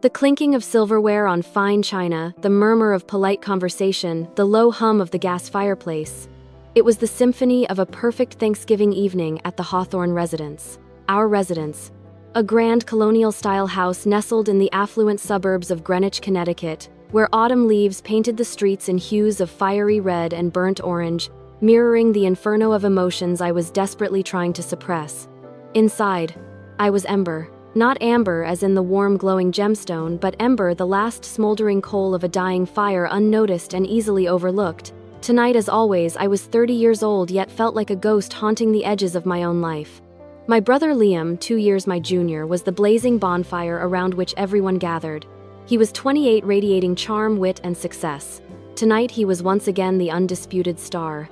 The clinking of silverware on fine china, the murmur of polite conversation, the low hum of the gas fireplace. It was the symphony of a perfect Thanksgiving evening at the Hawthorne residence. Our residence. A grand colonial-style house nestled in the affluent suburbs of Greenwich, Connecticut, where autumn leaves painted the streets in hues of fiery red and burnt orange, mirroring the inferno of emotions I was desperately trying to suppress. Inside, I was Ember. Not amber as in the warm glowing gemstone, but ember, the last smoldering coal of a dying fire, unnoticed and easily overlooked. Tonight, as always, I was 30 years old yet felt like a ghost haunting the edges of my own life. My brother Liam, 2 years my junior, was the blazing bonfire around which everyone gathered. He was 28, radiating charm, wit, and success. Tonight he was once again the undisputed star.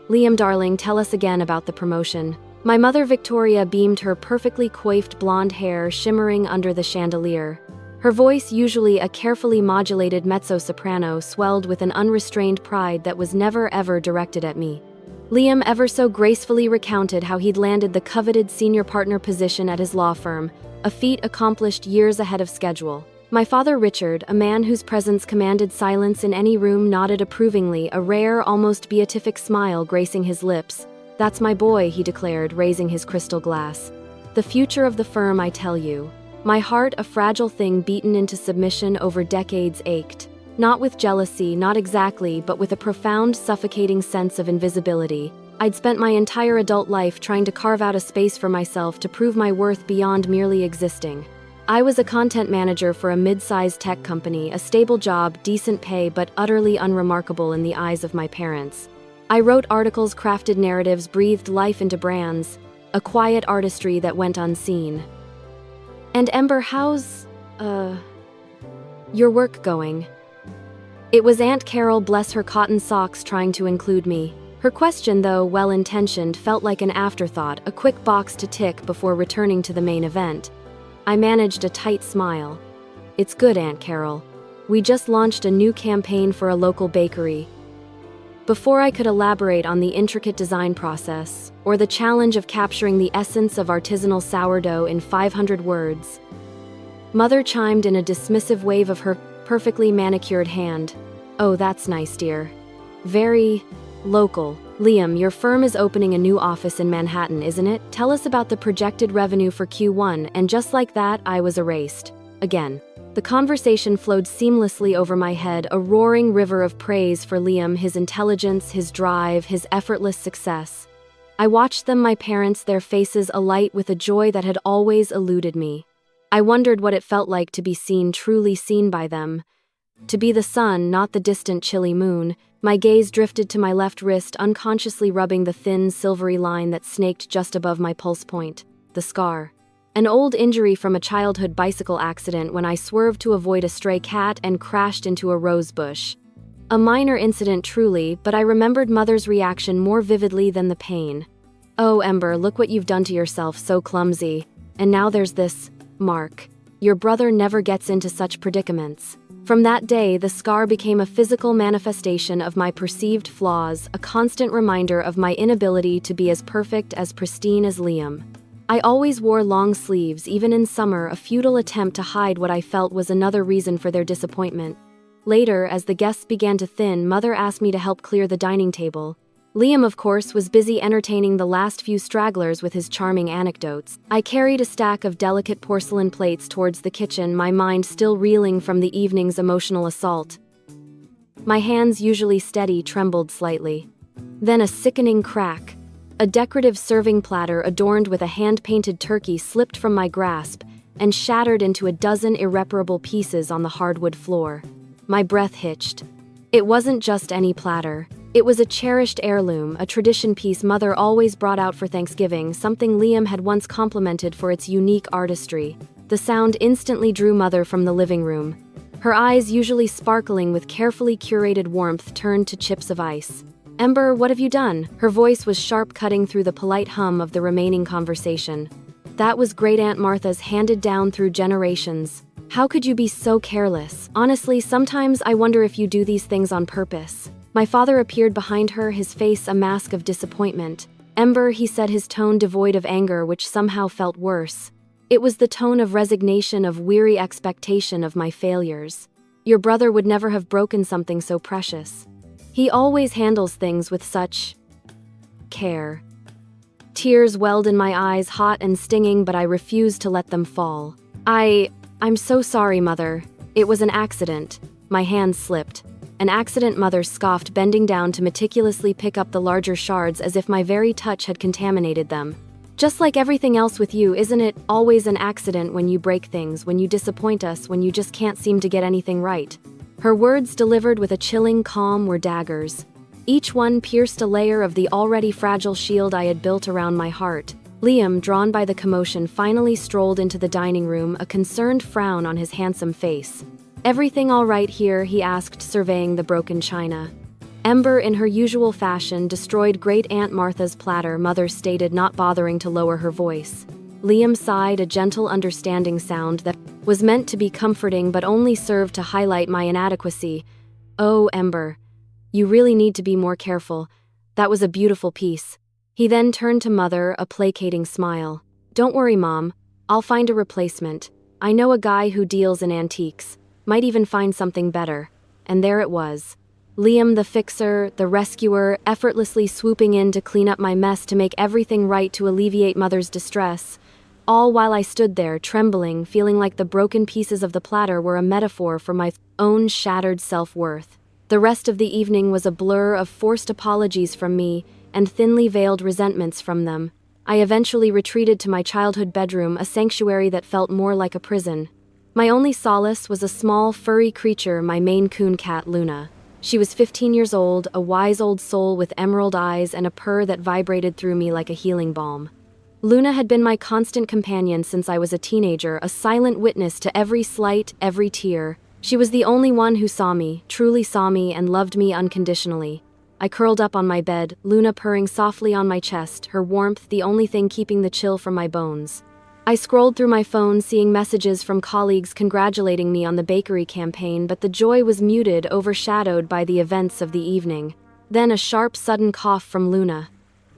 "Liam, darling, tell us again about the promotion." My mother Victoria beamed, her perfectly coiffed blonde hair shimmering under the chandelier. Her voice, usually a carefully modulated mezzo-soprano, swelled with an unrestrained pride that was never ever directed at me. Liam ever so gracefully recounted how he'd landed the coveted senior partner position at his law firm, a feat accomplished years ahead of schedule. My father Richard, a man whose presence commanded silence in any room, nodded approvingly, a rare, almost beatific smile gracing his lips. "That's my boy," he declared, raising his crystal glass. "The future of the firm, I tell you." My heart, a fragile thing beaten into submission over decades, ached. Not with jealousy, not exactly, but with a profound, suffocating sense of invisibility. I'd spent my entire adult life trying to carve out a space for myself to prove my worth beyond merely existing. I was a content manager for a mid-sized tech company, a stable job, decent pay, but utterly unremarkable in the eyes of my parents. I wrote articles, crafted narratives, breathed life into brands, a quiet artistry that went unseen. "And Ember, how's, your work going?" It was Aunt Carol, bless her cotton socks, trying to include me. Her question, though well-intentioned, felt like an afterthought, a quick box to tick before returning to the main event. I managed a tight smile. "It's good, Aunt Carol. We just launched a new campaign for a local bakery." Before I could elaborate on the intricate design process, or the challenge of capturing the essence of artisanal sourdough in 500 words, Mother chimed in a dismissive wave of her perfectly manicured hand. "Oh, that's nice, dear. Very local. Liam, your firm is opening a new office in Manhattan, isn't it? Tell us about the projected revenue for Q1, and just like that, I was erased. Again. The conversation flowed seamlessly over my head, a roaring river of praise for Liam, his intelligence, his drive, his effortless success. I watched them, my parents, their faces alight with a joy that had always eluded me. I wondered what it felt like to be seen, truly seen by them. To be the sun, not the distant chilly moon. My gaze drifted to my left wrist, unconsciously rubbing the thin, silvery line that snaked just above my pulse point. The scar. An old injury from a childhood bicycle accident when I swerved to avoid a stray cat and crashed into a rose bush. A minor incident truly, but I remembered Mother's reaction more vividly than the pain. "Oh, Ember, look what you've done to yourself, so clumsy. And now there's this mark. Your brother never gets into such predicaments." From that day, the scar became a physical manifestation of my perceived flaws, a constant reminder of my inability to be as perfect, as pristine as Liam. I always wore long sleeves, even in summer, a futile attempt to hide what I felt was another reason for their disappointment. Later, as the guests began to thin, Mother asked me to help clear the dining table. Liam, of course, was busy entertaining the last few stragglers with his charming anecdotes. I carried a stack of delicate porcelain plates towards the kitchen, my mind still reeling from the evening's emotional assault. My hands, usually steady, trembled slightly. Then a sickening crack. A decorative serving platter adorned with a hand-painted turkey slipped from my grasp and shattered into a dozen irreparable pieces on the hardwood floor. My breath hitched. It wasn't just any platter. It was a cherished heirloom, a tradition piece Mother always brought out for Thanksgiving, something Liam had once complimented for its unique artistry. The sound instantly drew Mother from the living room. Her eyes, usually sparkling with carefully curated warmth, turned to chips of ice. "Ember, what have you done?" Her voice was sharp, cutting through the polite hum of the remaining conversation. "That was Great Aunt Martha's, handed down through generations. How could you be so careless? Honestly, sometimes I wonder if you do these things on purpose." My father appeared behind her, his face a mask of disappointment. "Ember," he said, his tone devoid of anger, which somehow felt worse. It was the tone of resignation, of weary expectation of my failures. Your brother would never have broken something so precious. He always handles things with such care. Tears welled in my eyes, hot and stinging, but I refused to let them fall. I'm so sorry, Mother. It was an accident. My hand slipped. An accident, Mother scoffed, bending down to meticulously pick up the larger shards as if my very touch had contaminated them. Just like everything else with you, isn't it always an accident when you break things, when you disappoint us, when you just can't seem to get anything right? Her words, delivered with a chilling calm, were daggers. Each one pierced a layer of the already fragile shield I had built around my heart. Liam, drawn by the commotion, finally strolled into the dining room, a concerned frown on his handsome face. "Everything all right here?" he asked, surveying the broken china. Ember, in her usual fashion, destroyed Great Aunt Martha's platter, Mother stated, not bothering to lower her voice. Liam sighed, a gentle, understanding sound that was meant to be comforting but only served to highlight my inadequacy. "Oh, Ember, you really need to be more careful. That was a beautiful piece." He then turned to Mother, a placating smile. "Don't worry, Mom. I'll find a replacement. I know a guy who deals in antiques. Might even find something better." And there it was. Liam, the fixer, the rescuer, effortlessly swooping in to clean up my mess, to make everything right, to alleviate Mother's distress. All while I stood there, trembling, feeling like the broken pieces of the platter were a metaphor for my own shattered self-worth. The rest of the evening was a blur of forced apologies from me and thinly veiled resentments from them. I eventually retreated to my childhood bedroom, a sanctuary that felt more like a prison. My only solace was a small, furry creature, my Maine Coon cat, Luna. She was 15 years old, a wise old soul with emerald eyes and a purr that vibrated through me like a healing balm. Luna had been my constant companion since I was a teenager, a silent witness to every slight, every tear. She was the only one who saw me, truly saw me, and loved me unconditionally. I curled up on my bed, Luna purring softly on my chest, her warmth the only thing keeping the chill from my bones. I scrolled through my phone, seeing messages from colleagues congratulating me on the bakery campaign, but the joy was muted, overshadowed by the events of the evening. Then a sharp, sudden cough from Luna.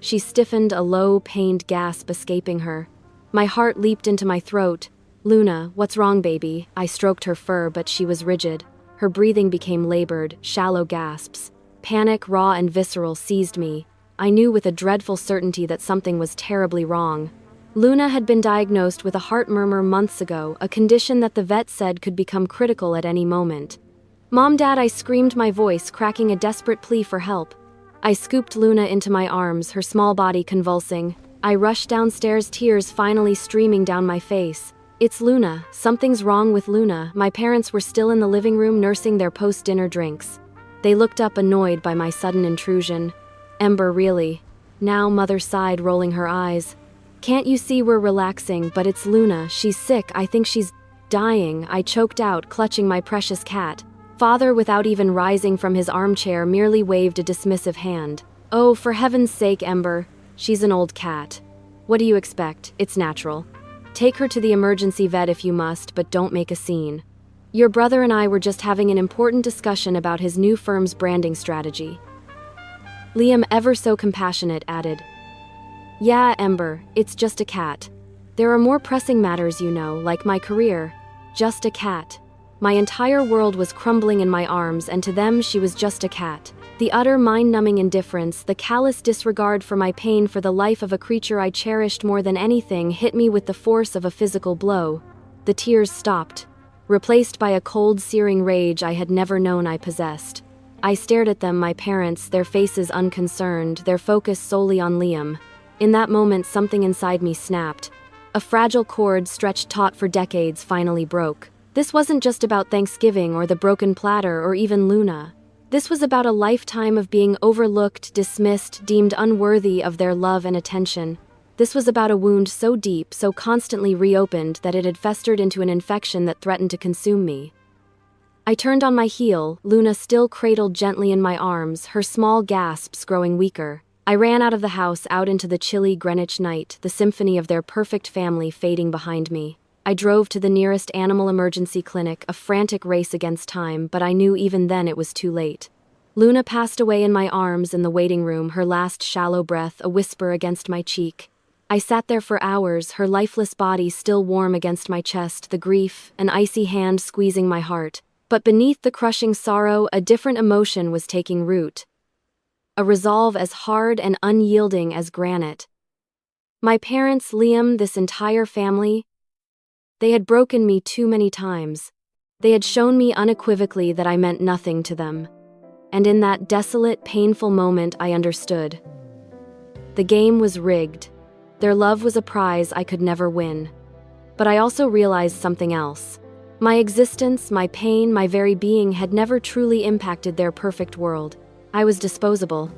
She stiffened, a low, pained gasp escaping her. My heart leaped into my throat. "Luna, what's wrong, baby?" I stroked her fur, but she was rigid. Her breathing became labored, shallow gasps. Panic, raw and visceral, seized me. I knew with a dreadful certainty that something was terribly wrong. Luna had been diagnosed with a heart murmur months ago, a condition that the vet said could become critical at any moment. "Mom, Dad," I screamed, my voice cracking, a desperate plea for help. I scooped Luna into my arms, her small body convulsing. I rushed downstairs, tears finally streaming down my face. "It's Luna. Something's wrong with Luna." My parents were still in the living room nursing their post-dinner drinks. They looked up, annoyed by my sudden intrusion. "Ember, really?" Now, Mother sighed, rolling her eyes. "Can't you see we're relaxing? But it's Luna. She's sick. I think she's dying," I choked out, clutching my precious cat. Father, without even rising from his armchair, merely waved a dismissive hand. "Oh, for heaven's sake, Ember. She's an old cat. What do you expect? It's natural. Take her to the emergency vet if you must, but don't make a scene. Your brother and I were just having an important discussion about his new firm's branding strategy." Liam, ever so compassionate, added, "Yeah, Ember, it's just a cat. There are more pressing matters, you know, like my career. Just a cat." My entire world was crumbling in my arms, and to them she was just a cat. The utter mind-numbing indifference, the callous disregard for my pain, for the life of a creature I cherished more than anything, hit me with the force of a physical blow. The tears stopped, replaced by a cold, searing rage I had never known I possessed. I stared at them, my parents, their faces unconcerned, their focus solely on Liam. In that moment, something inside me snapped. A fragile cord stretched taut for decades finally broke. This wasn't just about Thanksgiving or the broken platter or even Luna. This was about a lifetime of being overlooked, dismissed, deemed unworthy of their love and attention. This was about a wound so deep, so constantly reopened, that it had festered into an infection that threatened to consume me. I turned on my heel, Luna still cradled gently in my arms, her small gasps growing weaker. I ran out of the house, out into the chilly Greenwich night, the symphony of their perfect family fading behind me. I drove to the nearest animal emergency clinic, a frantic race against time, but I knew even then it was too late. Luna passed away in my arms in the waiting room, her last shallow breath a whisper against my cheek. I sat there for hours, her lifeless body still warm against my chest, the grief, an icy hand squeezing my heart. But beneath the crushing sorrow, a different emotion was taking root. A resolve as hard and unyielding as granite. My parents, Liam, this entire family, they had broken me too many times. They had shown me unequivocally that I meant nothing to them. And in that desolate, painful moment, I understood. The game was rigged. Their love was a prize I could never win. But I also realized something else. My existence, my pain, my very being had never truly impacted their perfect world. I was disposable.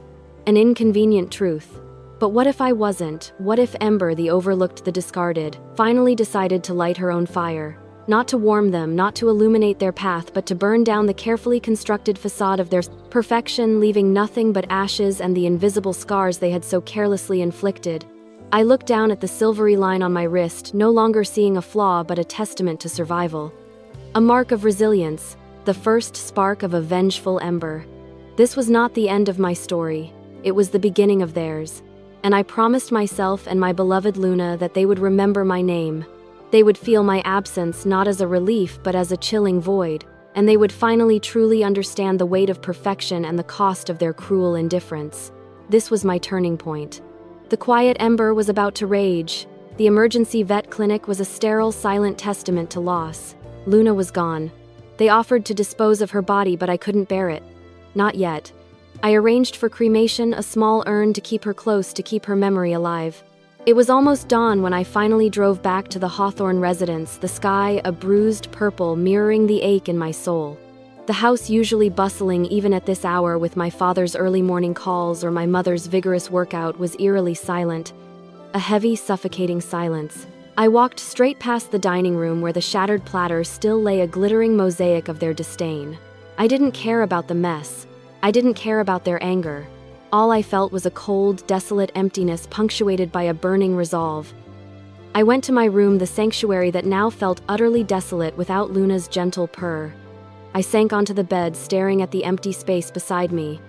An inconvenient truth. But what if I wasn't? What if Ember, the overlooked, the discarded, finally decided to light her own fire? Not to warm them, not to illuminate their path, but to burn down the carefully constructed facade of their perfection, leaving nothing but ashes and the invisible scars they had so carelessly inflicted. I looked down at the silvery line on my wrist, no longer seeing a flaw but a testament to survival. A mark of resilience, the first spark of a vengeful ember. This was not the end of my story. It was the beginning of theirs. And I promised myself and my beloved Luna that they would remember my name. They would feel my absence not as a relief but as a chilling void, and they would finally truly understand the weight of perfection and the cost of their cruel indifference. This was my turning point. The quiet ember was about to rage. The emergency vet clinic was a sterile, silent testament to loss. Luna was gone. They offered to dispose of her body, but I couldn't bear it. Not yet. I arranged for cremation, a small urn to keep her close, to keep her memory alive. It was almost dawn when I finally drove back to the Hawthorne residence, the sky a bruised purple mirroring the ache in my soul. The house usually bustling even at this hour with my father's early morning calls or my mother's vigorous workout was eerily silent. A heavy, suffocating silence. I walked straight past the dining room where the shattered platter still lay a glittering mosaic of their disdain. I didn't care about the mess. I didn't care about their anger. All I felt was a cold, desolate emptiness punctuated by a burning resolve. I went to my room, the sanctuary that now felt utterly desolate without Luna's gentle purr. I sank onto the bed, staring at the empty space beside me.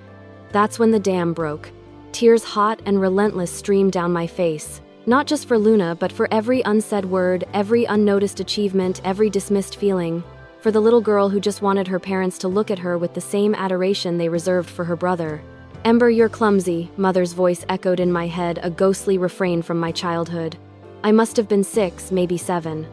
That's when the dam broke. Tears hot and relentless streamed down my face. Not just for Luna, but for every unsaid word, every unnoticed achievement, every dismissed feeling. For the little girl who just wanted her parents to look at her with the same adoration they reserved for her brother. "Ember, you're clumsy," Mother's voice echoed in my head, a ghostly refrain from my childhood. I must have been 6, maybe 7.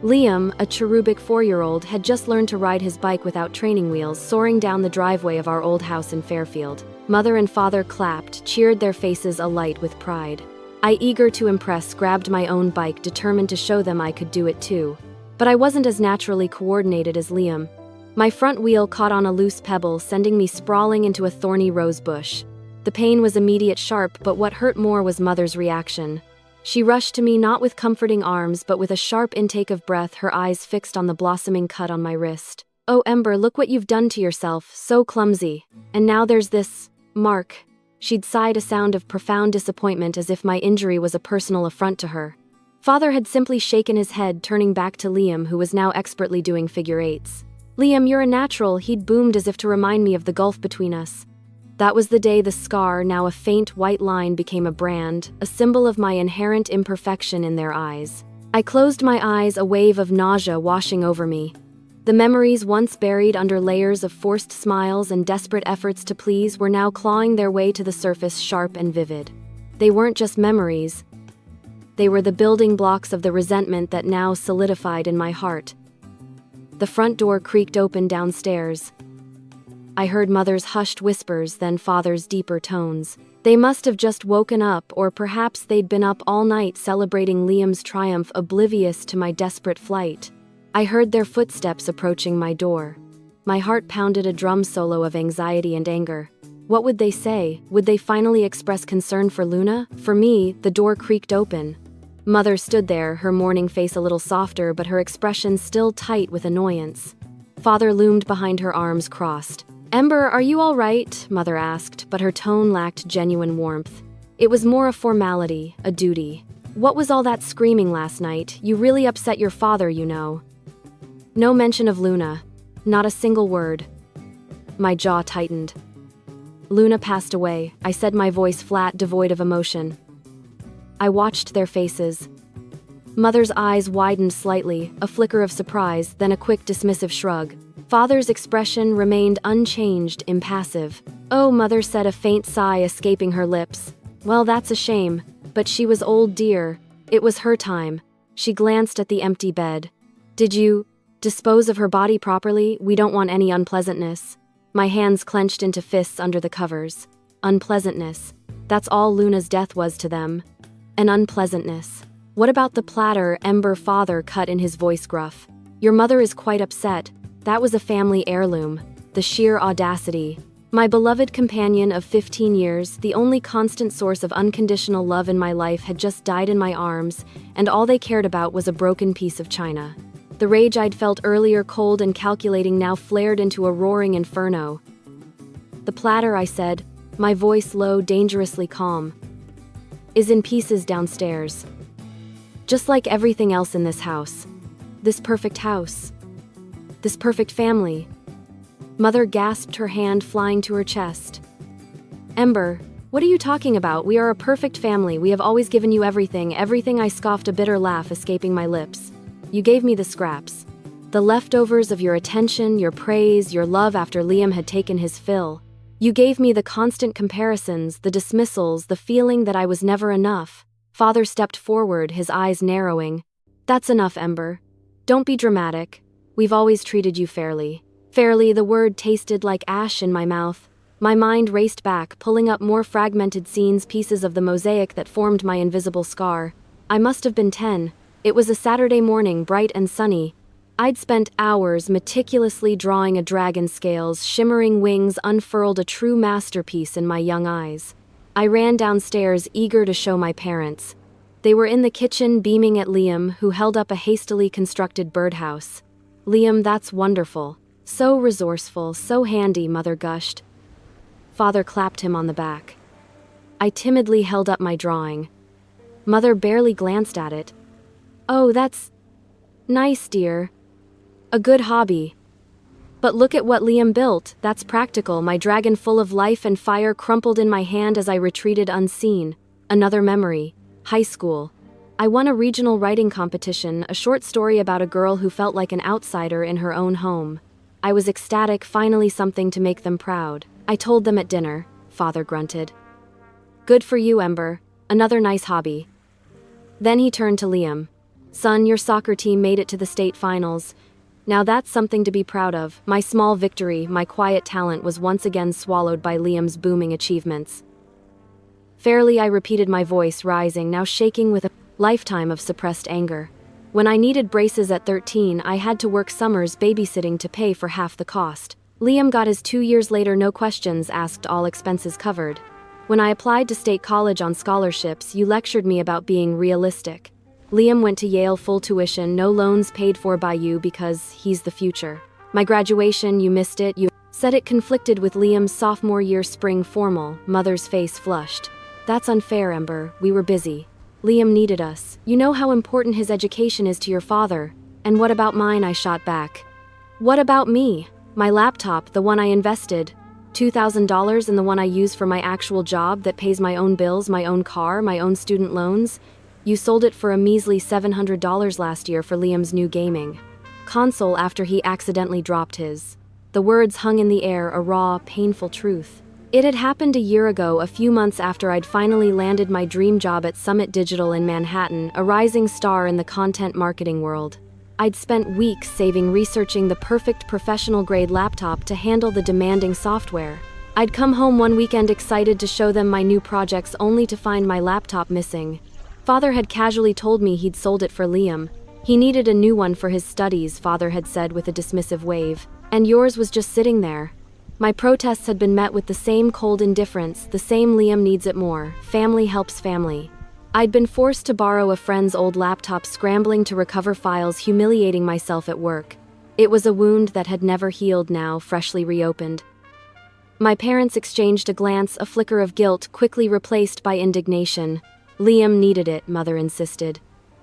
Liam, a cherubic 4-year-old, had just learned to ride his bike without training wheels, soaring down the driveway of our old house in Fairfield. Mother and father clapped, cheered, their faces alight with pride. I, eager to impress, grabbed my own bike, determined to show them I could do it too. But I wasn't as naturally coordinated as Liam. My front wheel caught on a loose pebble, sending me sprawling into a thorny rose bush. The pain was immediate, sharp, but what hurt more was Mother's reaction. She rushed to me, not with comforting arms, but with a sharp intake of breath, her eyes fixed on the blossoming cut on my wrist. "Oh, Ember, look what you've done to yourself, so clumsy. And now there's this mark." She'd sighed, a sound of profound disappointment, as if my injury was a personal affront to her. Father had simply shaken his head, turning back to Liam, who was now expertly doing figure eights. "Liam, you're a natural," he'd boomed as if to remind me of the gulf between us. That was the day the scar, now a faint white line, became a brand, a symbol of my inherent imperfection in their eyes. I closed my eyes, a wave of nausea washing over me. The memories once buried under layers of forced smiles and desperate efforts to please were now clawing their way to the surface, sharp and vivid. They weren't just memories. They were the building blocks of the resentment that now solidified in my heart. The front door creaked open downstairs. I heard Mother's hushed whispers, then Father's deeper tones. They must have just woken up, or perhaps they'd been up all night celebrating Liam's triumph, oblivious to my desperate flight. I heard their footsteps approaching my door. My heart pounded a drum solo of anxiety and anger. What would they say? Would they finally express concern for Luna? For me, the door creaked open. Mother stood there, her morning face a little softer, but her expression still tight with annoyance. Father loomed behind her, arms crossed. "Ember, are you all right?" Mother asked, but her tone lacked genuine warmth. It was more a formality, a duty. "What was all that screaming last night? You really upset your father, you know." No mention of Luna. Not a single word. My jaw tightened. "Luna passed away," I said, my voice flat, devoid of emotion. I watched their faces. Mother's eyes widened slightly, a flicker of surprise, then a quick dismissive shrug. Father's expression remained unchanged, impassive. "Oh," Mother said, a faint sigh escaping her lips. "Well, that's a shame. But she was old, dear. It was her time." She glanced at the empty bed. "Did you dispose of her body properly? We don't want any unpleasantness." My hands clenched into fists under the covers. Unpleasantness. That's all Luna's death was to them. An unpleasantness. "What about the platter?" Ember, father cut in, his voice gruff. "Your mother is quite upset. That was a family heirloom." The sheer audacity. My beloved companion of 15 years, the only constant source of unconditional love in my life, had just died in my arms, and all they cared about was a broken piece of china. The rage I'd felt earlier, cold and calculating, now flared into a roaring inferno. "The platter," I said, my voice low, dangerously calm, "is in pieces downstairs. Just like everything else in this house. This perfect house. This perfect family." Mother gasped, her hand flying to her chest. "Ember, what are you talking about? We are a perfect family. We have always given you everything." "Everything," I scoffed, a bitter laugh escaping my lips. "You gave me the scraps. The leftovers of your attention, your praise, your love after Liam had taken his fill. You gave me the constant comparisons, the dismissals, the feeling that I was never enough." Father stepped forward, his eyes narrowing. "That's enough, Ember. Don't be dramatic. We've always treated you fairly." Fairly, the word tasted like ash in my mouth. My mind raced back, pulling up more fragmented scenes, pieces of the mosaic that formed my invisible scar. I must have been 10. It was a Saturday morning, bright and sunny. I'd spent hours meticulously drawing a dragon's scales, shimmering wings unfurled, a true masterpiece in my young eyes. I ran downstairs, eager to show my parents. They were in the kitchen, beaming at Liam, who held up a hastily constructed birdhouse. "Liam, that's wonderful. So resourceful, so handy," Mother gushed. Father clapped him on the back. I timidly held up my drawing. Mother barely glanced at it. "Oh, that's nice, dear. A good hobby. But look at what Liam built. That's practical." My dragon, full of life and fire, crumpled in my hand as I retreated unseen. Another memory. High school. I won a regional writing competition, a short story about a girl who felt like an outsider in her own home. I was ecstatic, finally something to make them proud. "I told them at dinner," Father grunted. "Good for you, Ember. Another nice hobby." Then he turned to Liam. "Son, your soccer team made it to the state finals. Now that's something to be proud of." My small victory, my quiet talent, was once again swallowed by Liam's booming achievements. Fairly, I repeated, my voice rising, now shaking with a lifetime of suppressed anger. When I needed braces at 13, I had to work summers babysitting to pay for half the cost. Liam got his 2 years later, no questions asked, all expenses covered. When I applied to state college on scholarships, you lectured me about being realistic. Liam went to Yale, full tuition, no loans paid for by you because he's the future. My graduation, you missed it. You said it conflicted with Liam's sophomore year spring formal. Mother's face flushed. "That's unfair, Ember. We were busy. Liam needed us. You know how important his education is to your father." "And what about mine?" I shot back. "What about me? My laptop, the one I invested, $2,000, and the one I use for my actual job that pays my own bills, my own car, my own student loans. You sold it for a measly $700 last year for Liam's new gaming console after he accidentally dropped his." The words hung in the air, a raw, painful truth. It had happened a year ago, a few months after I'd finally landed my dream job at Summit Digital in Manhattan, a rising star in the content marketing world. I'd spent weeks saving, researching the perfect professional-grade laptop to handle the demanding software. I'd come home one weekend excited to show them my new projects, only to find my laptop missing. Father had casually told me he'd sold it for Liam. He needed a new one for his studies, Father had said with a dismissive wave. And yours was just sitting there. My protests had been met with the same cold indifference, the same "Liam needs it more. Family helps family." I'd been forced to borrow a friend's old laptop, scrambling to recover files, humiliating myself at work. It was a wound that had never healed, now freshly reopened. My parents exchanged a glance, a flicker of guilt, quickly replaced by indignation. "Liam needed it," Mother insisted.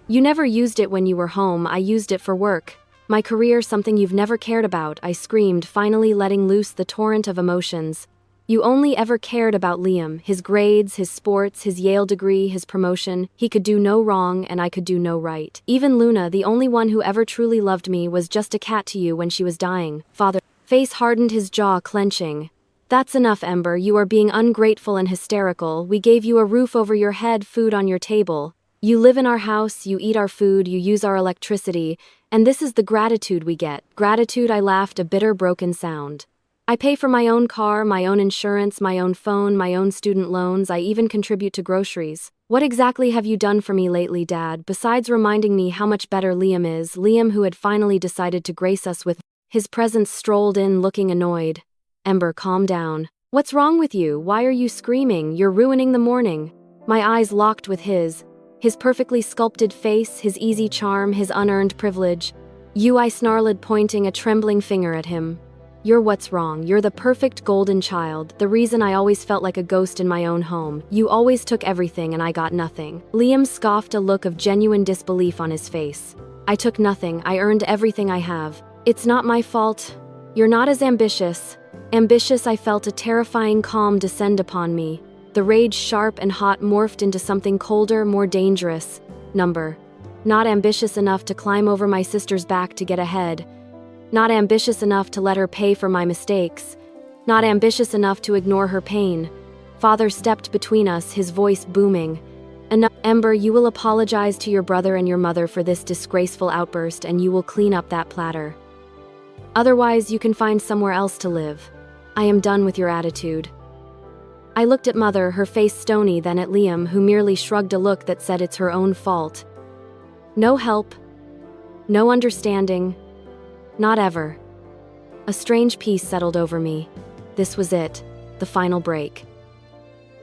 "You never used it when you were home. I used it for work. My career, something you've never cared about," I screamed, finally letting loose the torrent of emotions. You only ever cared about Liam, his grades, his sports, his Yale degree, his promotion. He could do no wrong and I could do no right. Even Luna, the only one who ever truly loved me, was just a cat to you when she was dying. Father face hardened, his jaw clenching. That's enough, Ember. You are being ungrateful and hysterical. We gave you a roof over your head, food on your table. You live in our house, you eat our food, you use our electricity, and this is the gratitude we get. Gratitude, I laughed, a bitter, broken sound. I pay for my own car, my own insurance, my own phone, my own student loans. I even contribute to groceries. What exactly have you done for me lately, Dad, besides reminding me how much better Liam is? Liam, who had finally decided to grace us with his presence, strolled in looking annoyed. Ember, calm down. What's wrong with you? Why are you screaming? You're ruining the morning. My eyes locked with his perfectly sculpted face, his easy charm, his unearned privilege. You, I snarled, pointing a trembling finger at him. You're what's wrong. You're the perfect golden child, the reason I always felt like a ghost in my own home. You always took everything and I got nothing. Liam scoffed, a look of genuine disbelief on his face. I took nothing. I earned everything I have. It's not my fault. You're not as ambitious. Ambitious, I felt a terrifying calm descend upon me. The rage, sharp and hot, morphed into something colder, more dangerous. Not ambitious enough to climb over my sister's back to get ahead. Not ambitious enough to let her pay for my mistakes. Not ambitious enough to ignore her pain. Father stepped between us, his voice booming. Enough, Ember, you will apologize to your brother and your mother for this disgraceful outburst, and you will clean up that platter. Otherwise, you can find somewhere else to live. I am done with your attitude. I looked at Mother, her face stony, then at Liam, who merely shrugged, a look that said it's her own fault. No help. No understanding. Not ever. A strange peace settled over me. This was it, the final break.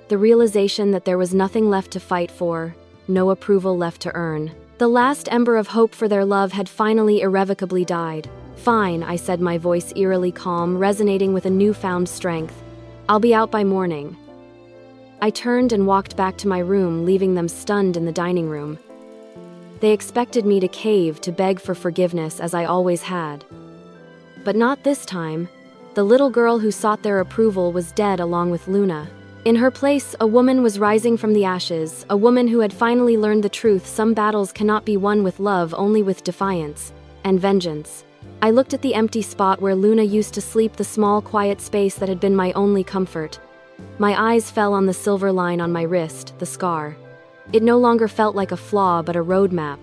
The realization that there was nothing left to fight for, no approval left to earn. The last ember of hope for their love had finally irrevocably died. Fine, I said, my voice eerily calm, resonating with a newfound strength. I'll be out by morning. I turned and walked back to my room, leaving them stunned in the dining room. They expected me to cave, to beg for forgiveness, as I always had. But not this time. The little girl who sought their approval was dead along with Luna. In her place, a woman was rising from the ashes, a woman who had finally learned the truth: some battles cannot be won with love, only with defiance and vengeance. I looked at the empty spot where Luna used to sleep, the small, quiet space that had been my only comfort. My eyes fell on the silver line on my wrist, the scar. It no longer felt like a flaw, but a roadmap.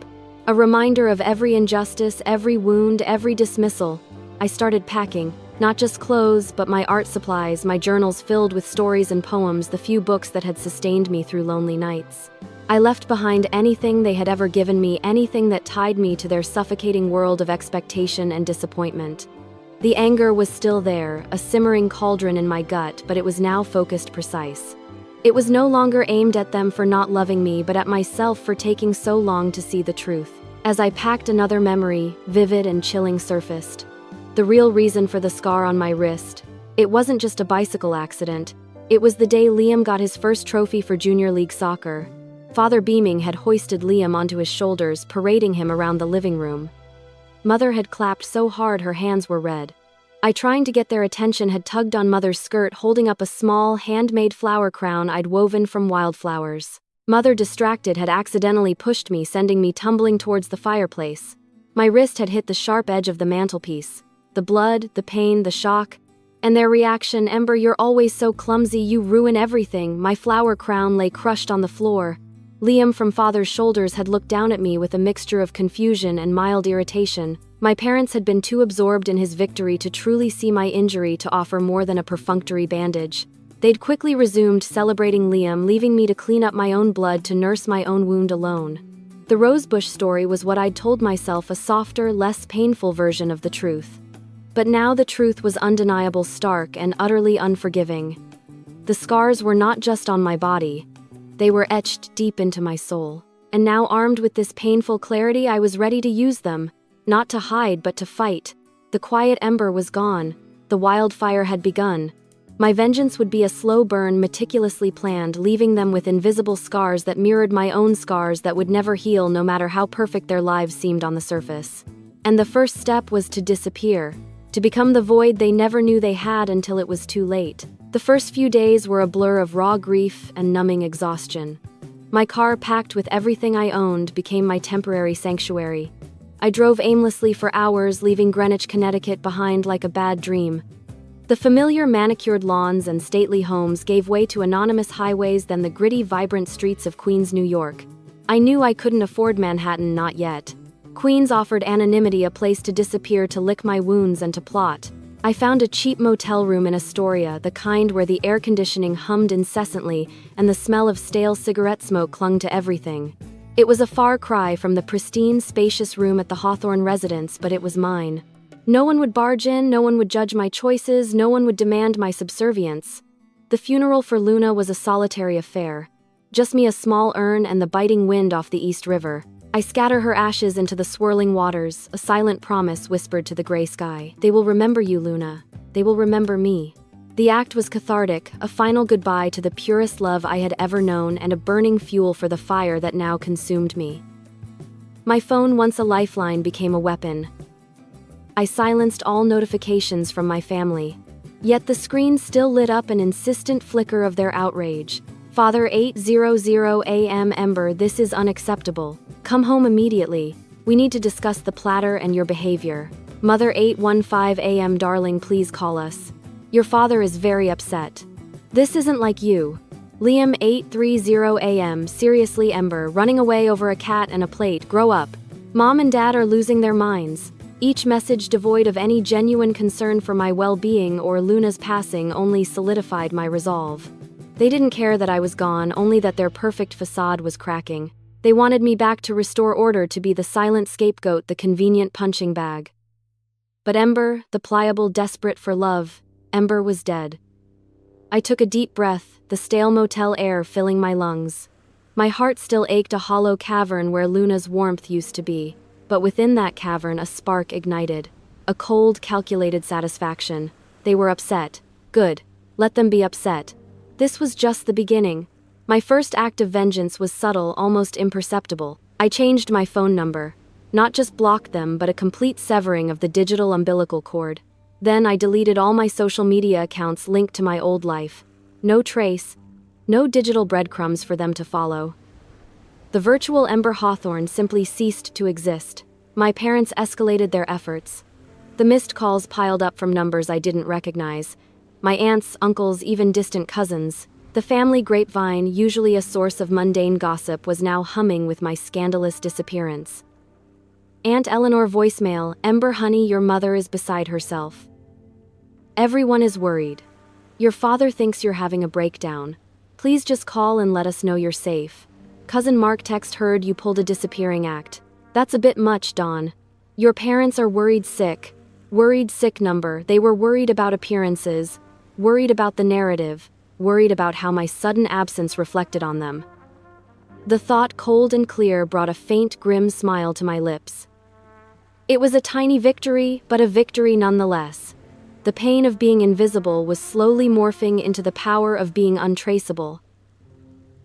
A reminder of every injustice, every wound, every dismissal. I started packing, not just clothes, but my art supplies, my journals filled with stories and poems, the few books that had sustained me through lonely nights. I left behind anything they had ever given me, anything that tied me to their suffocating world of expectation and disappointment. The anger was still there, a simmering cauldron in my gut, but it was now focused, precise. It was no longer aimed at them for not loving me, but at myself for taking so long to see the truth. As I packed, another memory, vivid and chilling, surfaced. The real reason for the scar on my wrist. It wasn't just a bicycle accident. It was the day Liam got his first trophy for Junior League soccer. Father, beaming, had hoisted Liam onto his shoulders, parading him around the living room. Mother had clapped so hard her hands were red. I, trying to get their attention, had tugged on Mother's skirt, holding up a small, handmade flower crown I'd woven from wildflowers. Mother, distracted, had accidentally pushed me, sending me tumbling towards the fireplace. My wrist had hit the sharp edge of the mantelpiece. The blood, the pain, the shock, and their reaction. Ember, you're always so clumsy, you ruin everything. My flower crown lay crushed on the floor. Liam, from Father's shoulders, had looked down at me with a mixture of confusion and mild irritation. My parents had been too absorbed in his victory to truly see my injury to offer more than a perfunctory bandage. They'd quickly resumed celebrating Liam, leaving me to clean up my own blood, to nurse my own wound alone. The rosebush story was what I'd told myself, a softer, less painful version of the truth. But now the truth was undeniable, stark, and utterly unforgiving. The scars were not just on my body. They were etched deep into my soul. And now, armed with this painful clarity, I was ready to use them. Not to hide, but to fight. The quiet ember was gone. The wildfire had begun. My vengeance would be a slow burn, meticulously planned, leaving them with invisible scars that mirrored my own scars that would never heal, no matter how perfect their lives seemed on the surface. And the first step was to disappear. To become the void they never knew they had until it was too late. The first few days were a blur of raw grief and numbing exhaustion. My car, packed with everything I owned, became my temporary sanctuary. I drove aimlessly for hours, leaving Greenwich, Connecticut behind like a bad dream. The familiar manicured lawns and stately homes gave way to anonymous highways, then the gritty, vibrant streets of Queens, New York. I knew I couldn't afford Manhattan, not yet. Queens offered anonymity, a place to disappear, to lick my wounds, and to plot. I found a cheap motel room in Astoria, the kind where the air conditioning hummed incessantly and the smell of stale cigarette smoke clung to everything. It was a far cry from the pristine, spacious room at the Hawthorne residence, but it was mine. No one would barge in, no one would judge my choices, no one would demand my subservience. The funeral for Luna was a solitary affair. Just me, a small urn, and the biting wind off the East River. I scatter her ashes into the swirling waters, a silent promise whispered to the gray sky. They will remember you, Luna. They will remember me. The act was cathartic, a final goodbye to the purest love I had ever known and a burning fuel for the fire that now consumed me. My phone, once a lifeline, became a weapon. I silenced all notifications from my family. Yet the screen still lit up an insistent flicker of their outrage. Father, 8:00 a.m. Ember, this is unacceptable. Come home immediately. We need to discuss the platter and your behavior. Mother, 8:15 a.m. Darling, please call us. Your father is very upset. This isn't like you. Liam, 8:30 a.m. Seriously, Ember, running away over a cat and a plate. Grow up. Mom and Dad are losing their minds. Each message, devoid of any genuine concern for my well-being or Luna's passing, only solidified my resolve. They didn't care that I was gone, only that their perfect facade was cracking. They wanted me back to restore order, to be the silent scapegoat, the convenient punching bag. But Ember, the pliable, desperate for love, Ember was dead. I took a deep breath, the stale motel air filling my lungs. My heart still ached, a hollow cavern where Luna's warmth used to be. But within that cavern a spark ignited. A cold, calculated satisfaction. They were upset. Good. Let them be upset. This was just the beginning. My first act of vengeance was subtle, almost imperceptible. I changed my phone number. Not just blocked them, but a complete severing of the digital umbilical cord. Then I deleted all my social media accounts linked to my old life. No trace. No digital breadcrumbs for them to follow. The virtual Ember Hawthorne simply ceased to exist. My parents escalated their efforts. The missed calls piled up from numbers I didn't recognize. My aunts, uncles, even distant cousins. The family grapevine, usually a source of mundane gossip, was now humming with my scandalous disappearance. Aunt Eleanor voicemail, Ember honey, your mother is beside herself. Everyone is worried. Your father thinks you're having a breakdown. Please just call and let us know you're safe. Cousin Mark text, heard you pulled a disappearing act. That's a bit much, Dawn. Your parents are worried sick. Worried sick number. They were worried about appearances. Worried about the narrative. Worried about how my sudden absence reflected on them. The thought, cold and clear, brought a faint, grim smile to my lips. It was a tiny victory, but a victory nonetheless. The pain of being invisible was slowly morphing into the power of being untraceable.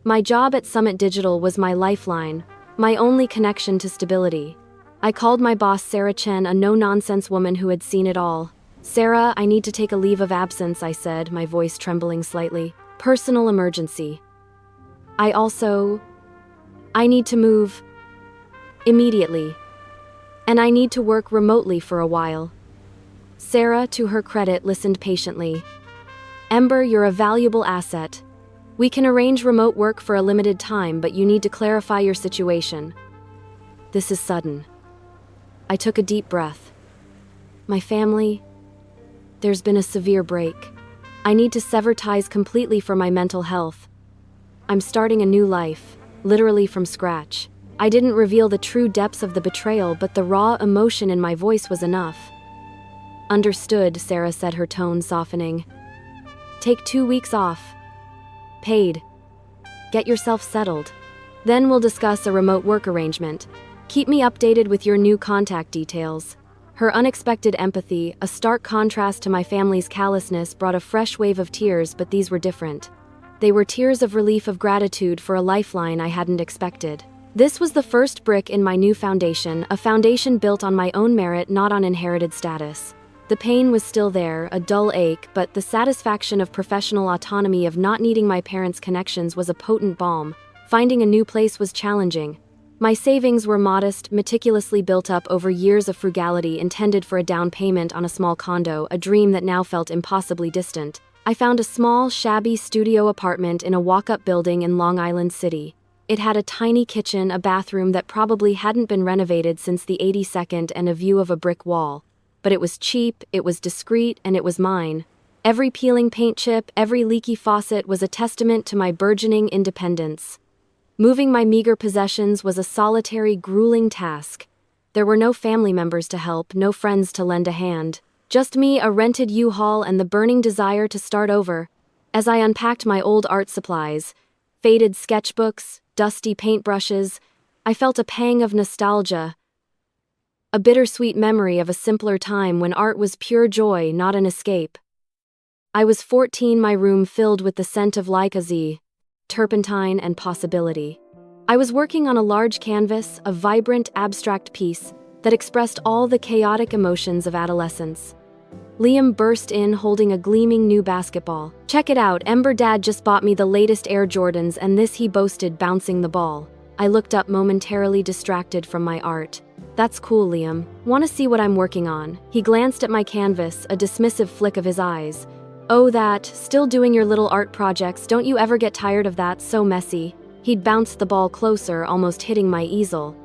My job at Summit Digital was my lifeline, my only connection to stability. I called my boss, Sarah Chen, a no-nonsense woman who had seen it all. Sarah, I need to take a leave of absence, I said, my voice trembling slightly. Personal emergency. I need to move immediately. And I need to work remotely for a while. Sarah, to her credit, listened patiently. Ember, you're a valuable asset. We can arrange remote work for a limited time, but you need to clarify your situation. This is sudden. I took a deep breath. My family. There's been a severe break. I need to sever ties completely for my mental health. I'm starting a new life, literally from scratch. I didn't reveal the true depths of the betrayal, but the raw emotion in my voice was enough. Understood, Sarah said, her tone softening. Take 2 weeks off. Paid. Get yourself settled. Then we'll discuss a remote work arrangement. Keep me updated with your new contact details. Her unexpected empathy, a stark contrast to my family's callousness, brought a fresh wave of tears, but these were different. They were tears of relief, of gratitude for a lifeline I hadn't expected. This was the first brick in my new foundation, a foundation built on my own merit, not on inherited status. The pain was still there, a dull ache, but the satisfaction of professional autonomy of not needing my parents' connections was a potent balm. Finding a new place was challenging. My savings were modest, meticulously built up over years of frugality intended for a down payment on a small condo, a dream that now felt impossibly distant. I found a small, shabby studio apartment in a walk-up building in Long Island City. It had a tiny kitchen, a bathroom that probably hadn't been renovated since the 82nd, and a view of a brick wall. But it was cheap, it was discreet, and it was mine. Every peeling paint chip, every leaky faucet was a testament to my burgeoning independence. Moving my meager possessions was a solitary, grueling task. There were no family members to help, no friends to lend a hand. Just me, a rented U-Haul, and the burning desire to start over. As I unpacked my old art supplies, faded sketchbooks, dusty paintbrushes, I felt a pang of nostalgia. A bittersweet memory of a simpler time when art was pure joy, not an escape. I was 14, my room filled with the scent of lycosy, turpentine, and possibility. I was working on a large canvas, a vibrant, abstract piece that expressed all the chaotic emotions of adolescence. Liam burst in holding a gleaming new basketball. "Check it out, Ember, Dad just bought me the latest Air Jordans," and this he boasted, bouncing the ball. I looked up, momentarily distracted from my art. "That's cool, Liam. Want to see what I'm working on?" He glanced at my canvas, a dismissive flick of his eyes. "Oh, that, still doing your little art projects, don't you ever get tired of that, so messy?" He'd bounced the ball closer, almost hitting my easel.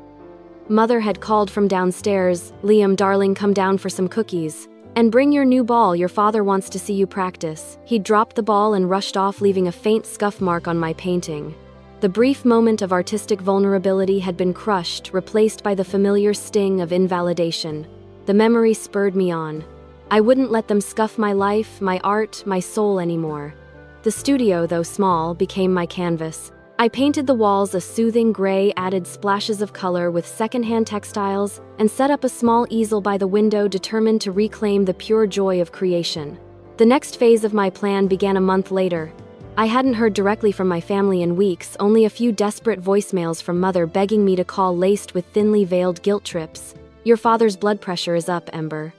Mother had called from downstairs, "Liam, darling, come down for some cookies. And bring your new ball, your father wants to see you practice." He dropped the ball and rushed off, leaving a faint scuff mark on my painting. The brief moment of artistic vulnerability had been crushed, replaced by the familiar sting of invalidation. The memory spurred me on. I wouldn't let them scuff my life, my art, my soul anymore. The studio, though small, became my canvas. I painted the walls a soothing gray, added splashes of color with secondhand textiles, and set up a small easel by the window, determined to reclaim the pure joy of creation. The next phase of my plan began a month later. I hadn't heard directly from my family in weeks, only a few desperate voicemails from Mother begging me to call, laced with thinly veiled guilt trips. "Your father's blood pressure is up, Ember.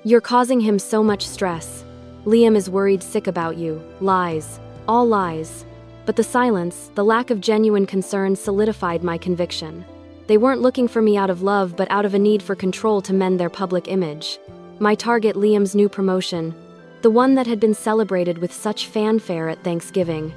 You're causing him so much stress. Liam is worried sick about you." Lies. All lies. But the silence, the lack of genuine concern, solidified my conviction. They weren't looking for me out of love, but out of a need for control to mend their public image. My target, Liam's new promotion, the one that had been celebrated with such fanfare at Thanksgiving.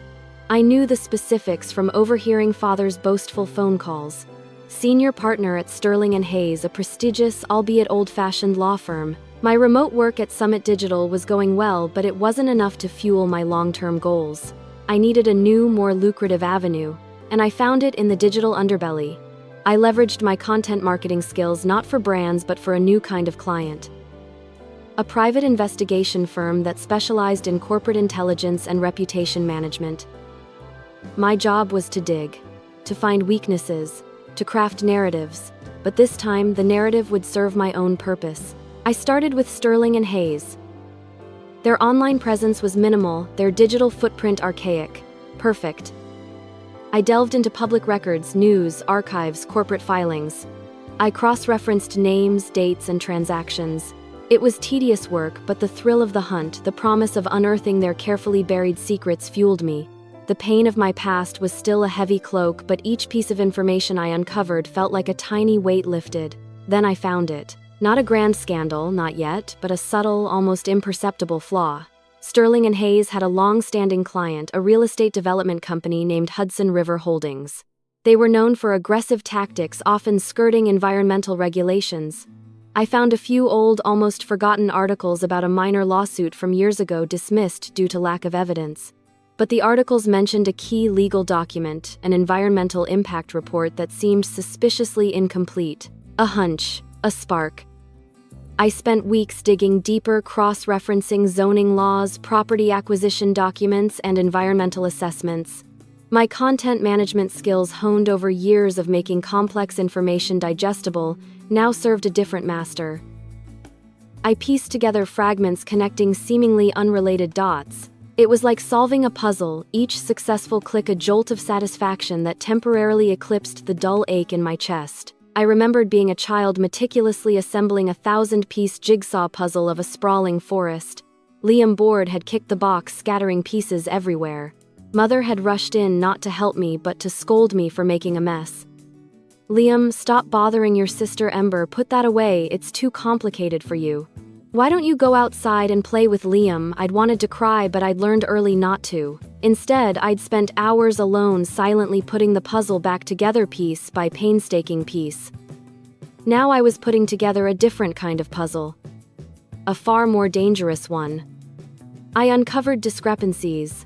I knew the specifics from overhearing Father's boastful phone calls. Senior partner at Sterling and Hayes, a prestigious, albeit old-fashioned law firm. My remote work at Summit Digital was going well, but it wasn't enough to fuel my long-term goals. I needed a new, more lucrative avenue, and I found it in the digital underbelly. I leveraged my content marketing skills not for brands but for a new kind of client. A private investigation firm that specialized in corporate intelligence and reputation management. My job was to dig, to find weaknesses, to craft narratives, but this time the narrative would serve my own purpose. I started with Sterling and Hayes. Their online presence was minimal, their digital footprint archaic. Perfect. I delved into public records, news, archives, corporate filings. I cross-referenced names, dates, and transactions. It was tedious work, but the thrill of the hunt, the promise of unearthing their carefully buried secrets, fueled me. The pain of my past was still a heavy cloak, but each piece of information I uncovered felt like a tiny weight lifted. Then I found it. Not a grand scandal, not yet, but a subtle, almost imperceptible flaw. Sterling and Hayes had a long-standing client, a real estate development company named Hudson River Holdings. They were known for aggressive tactics, often skirting environmental regulations. I found a few old, almost forgotten articles about a minor lawsuit from years ago dismissed due to lack of evidence. But the articles mentioned a key legal document, an environmental impact report that seemed suspiciously incomplete. A hunch, a spark. I spent weeks digging deeper, cross-referencing zoning laws, property acquisition documents, and environmental assessments. My content management skills, honed over years of making complex information digestible, now served a different master. I pieced together fragments connecting seemingly unrelated dots. It was like solving a puzzle, each successful click a jolt of satisfaction that temporarily eclipsed the dull ache in my chest. I remembered being a child meticulously assembling a 1,000-piece jigsaw puzzle of a sprawling forest. Liam bored had kicked the box, scattering pieces everywhere. Mother had rushed in not to help me but to scold me for making a mess. "Liam, stop bothering your sister Ember, put that away, it's too complicated for you. Why don't you go outside and play with Liam?" I'd wanted to cry, but I'd learned early not to. Instead, I'd spent hours alone silently putting the puzzle back together piece by painstaking piece. Now I was putting together a different kind of puzzle. A far more dangerous one. I uncovered discrepancies.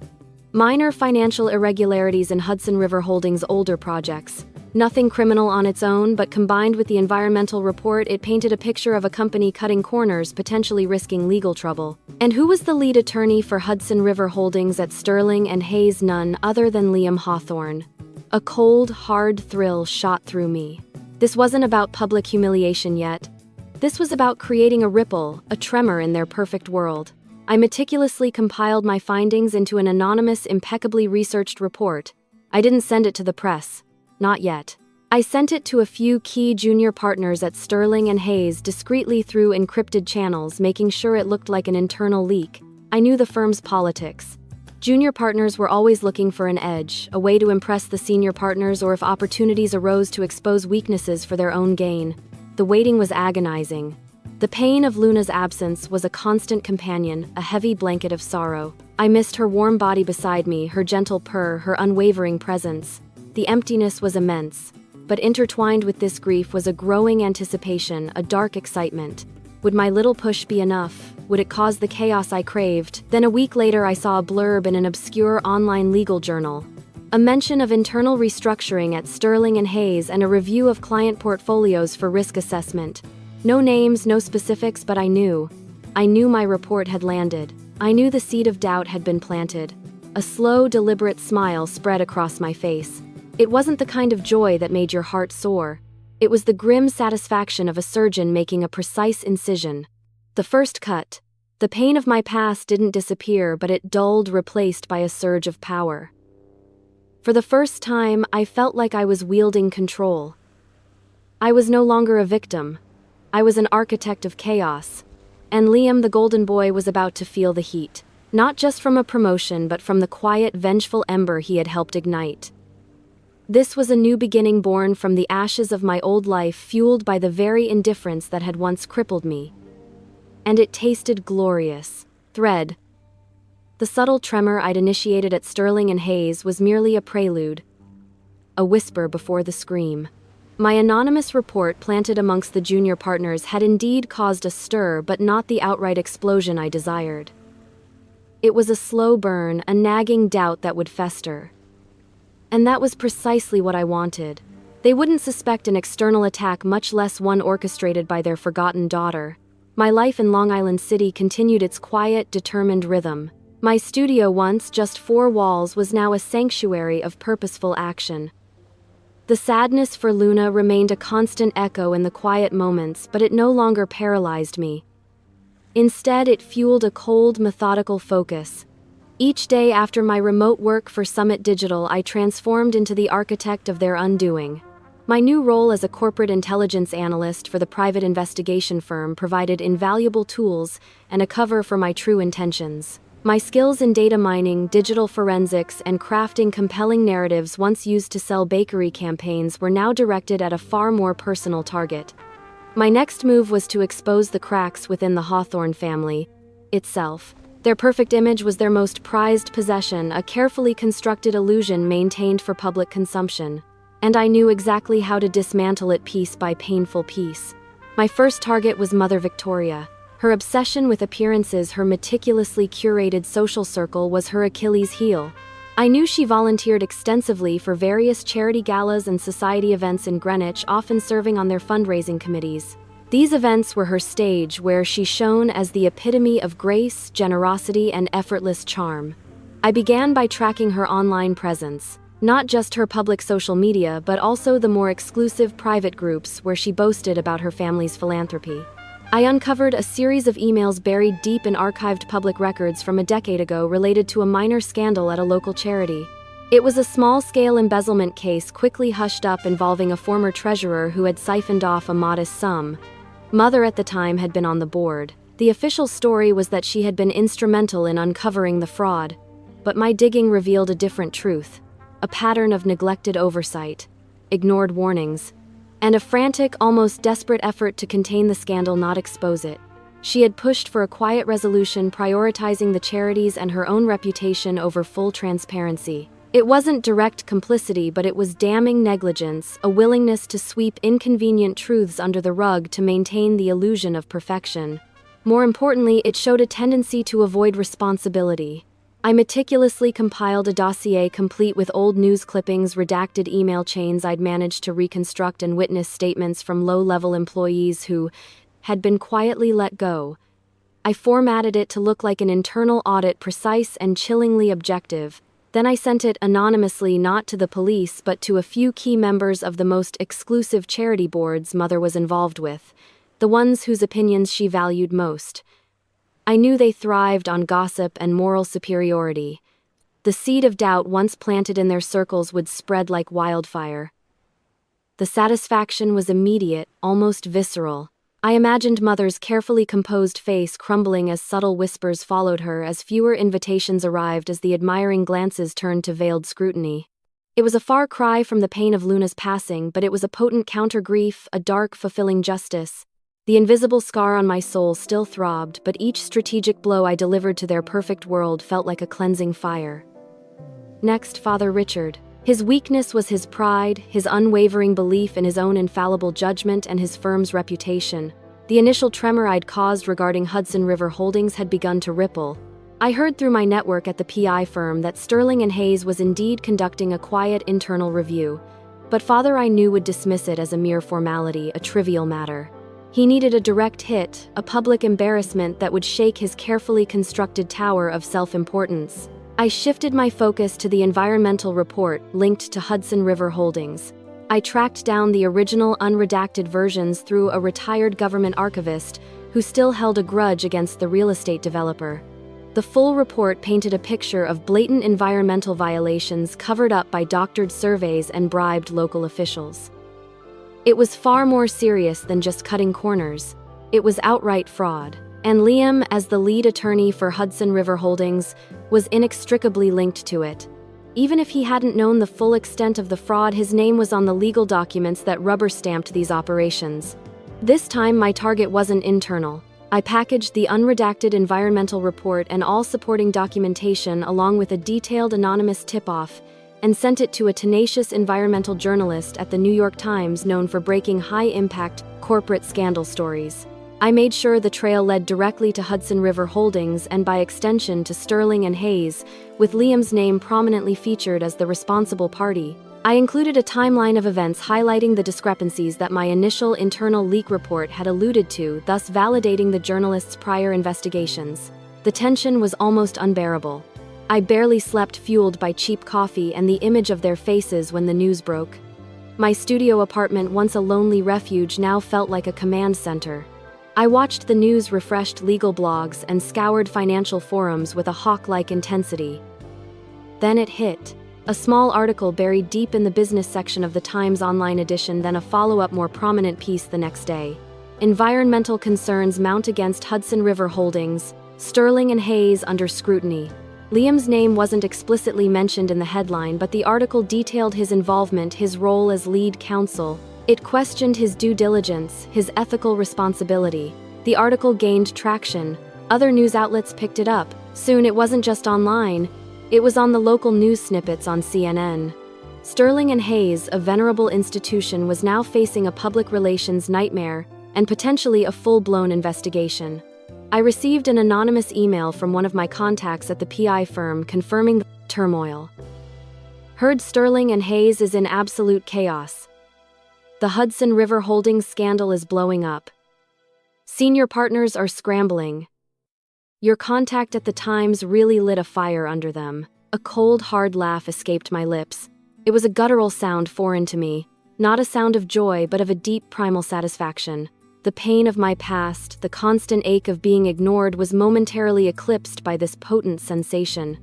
Minor financial irregularities in Hudson River Holdings' older projects. Nothing criminal on its own, but combined with the environmental report, it painted a picture of a company cutting corners, potentially risking legal trouble. And who was the lead attorney for Hudson River Holdings at Sterling and Hayes? None other than Liam Hawthorne. A cold, hard thrill shot through me. This wasn't about public humiliation yet. This was about creating a ripple, a tremor in their perfect world. I meticulously compiled my findings into an anonymous, impeccably researched report. I didn't send it to the press. Not yet. I sent it to a few key junior partners at Sterling and Hayes discreetly through encrypted channels, making sure it looked like an internal leak. I knew the firm's politics. Junior partners were always looking for an edge, a way to impress the senior partners, or if opportunities arose, to expose weaknesses for their own gain. The waiting was agonizing. The pain of Luna's absence was a constant companion, a heavy blanket of sorrow. I missed her warm body beside me, her gentle purr, her unwavering presence. The emptiness was immense, but intertwined with this grief was a growing anticipation, a dark excitement. Would my little push be enough? Would it cause the chaos I craved? Then a week later I saw a blurb in an obscure online legal journal. A mention of internal restructuring at Sterling and Hayes and a review of client portfolios for risk assessment. No names, no specifics, but I knew. I knew my report had landed. I knew the seed of doubt had been planted. A slow, deliberate smile spread across my face. It wasn't the kind of joy that made your heart soar. It was the grim satisfaction of a surgeon making a precise incision. The first cut. The pain of my past didn't disappear, but it dulled, replaced by a surge of power. For the first time, I felt like I was wielding control. I was no longer a victim. I was an architect of chaos. And Liam, the golden boy, was about to feel the heat. Not just from a promotion, but from the quiet, vengeful ember he had helped ignite. This was a new beginning born from the ashes of my old life, fueled by the very indifference that had once crippled me. And it tasted glorious. Thread. The subtle tremor I'd initiated at Sterling and Hayes was merely a prelude. A whisper before the scream. My anonymous report planted amongst the junior partners had indeed caused a stir, but not the outright explosion I desired. It was a slow burn, a nagging doubt that would fester. And that was precisely what I wanted. They wouldn't suspect an external attack, much less one orchestrated by their forgotten daughter. My life in Long Island City continued its quiet, determined rhythm. My studio, once just 4 walls, was now a sanctuary of purposeful action. The sadness for Luna remained a constant echo in the quiet moments, but it no longer paralyzed me. Instead, it fueled a cold, methodical focus. Each day after my remote work for Summit Digital, I transformed into the architect of their undoing. My new role as a corporate intelligence analyst for the private investigation firm provided invaluable tools and a cover for my true intentions. My skills in data mining, digital forensics, and crafting compelling narratives once used to sell bakery campaigns were now directed at a far more personal target. My next move was to expose the cracks within the Hawthorne family itself. Their perfect image was their most prized possession, a carefully constructed illusion maintained for public consumption. And I knew exactly how to dismantle it piece by painful piece. My first target was Mother Victoria. Her obsession with appearances, her meticulously curated social circle, was her Achilles heel. I knew she volunteered extensively for various charity galas and society events in Greenwich, often serving on their fundraising committees. These events were her stage, where she shone as the epitome of grace, generosity, and effortless charm. I began by tracking her online presence, not just her public social media, but also the more exclusive private groups where she boasted about her family's philanthropy. I uncovered a series of emails buried deep in archived public records from a decade ago related to a minor scandal at a local charity. It was a small-scale embezzlement case quickly hushed up involving a former treasurer who had siphoned off a modest sum. Mother at the time had been on the board. The official story was that she had been instrumental in uncovering the fraud. But my digging revealed a different truth. A pattern of neglected oversight, ignored warnings, and a frantic, almost desperate effort to contain the scandal, not expose it. She had pushed for a quiet resolution, prioritizing the charities and her own reputation over full transparency. It wasn't direct complicity, but it was damning negligence, a willingness to sweep inconvenient truths under the rug to maintain the illusion of perfection. More importantly, it showed a tendency to avoid responsibility. I meticulously compiled a dossier complete with old news clippings, redacted email chains I'd managed to reconstruct, and witness statements from low-level employees who had been quietly let go. I formatted it to look like an internal audit, precise and chillingly objective. Then I sent it anonymously, not to the police but to a few key members of the most exclusive charity boards Mother was involved with, the ones whose opinions she valued most. I knew they thrived on gossip and moral superiority. The seed of doubt once planted in their circles would spread like wildfire. The satisfaction was immediate, almost visceral. I imagined Mother's carefully composed face crumbling as subtle whispers followed her, as fewer invitations arrived, as the admiring glances turned to veiled scrutiny. It was a far cry from the pain of Luna's passing, but it was a potent counter-grief, a dark, fulfilling justice. The invisible scar on my soul still throbbed, but each strategic blow I delivered to their perfect world felt like a cleansing fire. Next, Father Richard. His weakness was his pride, his unwavering belief in his own infallible judgment, and his firm's reputation. The initial tremor I'd caused regarding Hudson River Holdings had begun to ripple. I heard through my network at the PI firm that Sterling and Hayes was indeed conducting a quiet internal review, but Father, I knew, would dismiss it as a mere formality, a trivial matter. He needed a direct hit, a public embarrassment that would shake his carefully constructed tower of self-importance. I shifted my focus to the environmental report linked to Hudson River Holdings. I tracked down the original unredacted versions through a retired government archivist who still held a grudge against the real estate developer. The full report painted a picture of blatant environmental violations covered up by doctored surveys and bribed local officials. It was far more serious than just cutting corners. It was outright fraud. And Liam, as the lead attorney for Hudson River Holdings, was inextricably linked to it. Even if he hadn't known the full extent of the fraud, his name was on the legal documents that rubber-stamped these operations. This time, my target wasn't internal. I packaged the unredacted environmental report and all supporting documentation along with a detailed anonymous tip-off and sent it to a tenacious environmental journalist at the New York Times known for breaking high-impact corporate scandal stories. I made sure the trail led directly to Hudson River Holdings and by extension to Sterling and Hayes, with Liam's name prominently featured as the responsible party. I included a timeline of events highlighting the discrepancies that my initial internal leak report had alluded to, thus validating the journalist's prior investigations. The tension was almost unbearable. I barely slept, fueled by cheap coffee and the image of their faces when the news broke. My studio apartment, once a lonely refuge, now felt like a command center. I watched the news, refreshed legal blogs, and scoured financial forums with a hawk-like intensity. Then it hit. A small article buried deep in the business section of the Times online edition, then a follow-up, more prominent piece the next day. Environmental concerns mount against Hudson River Holdings, Sterling and Hayes under scrutiny. Liam's name wasn't explicitly mentioned in the headline, but the article detailed his involvement, his role as lead counsel. It questioned his due diligence, his ethical responsibility. The article gained traction. Other news outlets picked it up. Soon it wasn't just online, it was on the local news snippets on CNN. Sterling and Hayes, a venerable institution, was now facing a public relations nightmare and potentially a full-blown investigation. I received an anonymous email from one of my contacts at the PI firm confirming the turmoil. Heard Sterling and Hayes is in absolute chaos. The Hudson River Holdings scandal is blowing up. Senior partners are scrambling. Your contact at the Times really lit a fire under them. A cold, hard laugh escaped my lips. It was a guttural sound foreign to me, not a sound of joy, but of a deep primal satisfaction. The pain of my past, the constant ache of being ignored, was momentarily eclipsed by this potent sensation.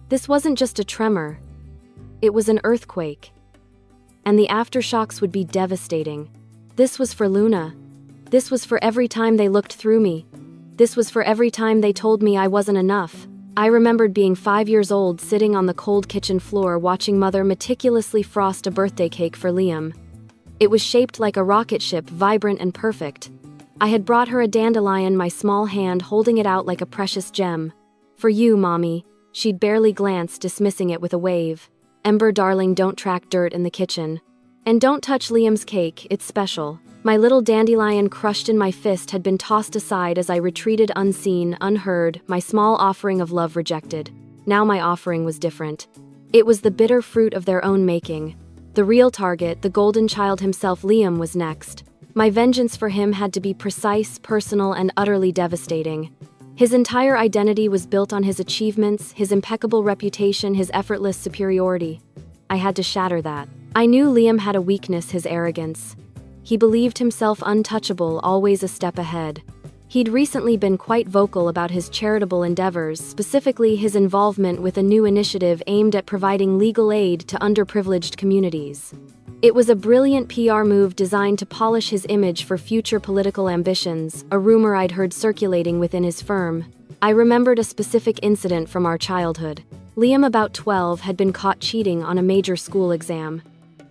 This wasn't just a tremor. It was an earthquake. And the aftershocks would be devastating. This was for Luna. This was for every time they looked through me. This was for every time they told me I wasn't enough. I remembered being 5 years old, sitting on the cold kitchen floor watching Mother meticulously frost a birthday cake for Liam. It was shaped like a rocket ship, vibrant and perfect. I had brought her a dandelion, my small hand holding it out like a precious gem. "For you, Mommy." She'd barely glanced, dismissing it with a wave. "Ember, darling, don't track dirt in the kitchen. And don't touch Liam's cake, it's special." My little dandelion crushed in my fist had been tossed aside as I retreated, unseen, unheard, my small offering of love rejected. Now my offering was different. It was the bitter fruit of their own making. The real target, the golden child himself, Liam, was next. My vengeance for him had to be precise, personal, and utterly devastating. His entire identity was built on his achievements, his impeccable reputation, his effortless superiority. I had to shatter that. I knew Liam had a weakness: his arrogance. He believed himself untouchable, always a step ahead. He'd recently been quite vocal about his charitable endeavors, specifically his involvement with a new initiative aimed at providing legal aid to underprivileged communities. It was a brilliant PR move designed to polish his image for future political ambitions, a rumor I'd heard circulating within his firm. I remembered a specific incident from our childhood. Liam, about 12, had been caught cheating on a major school exam.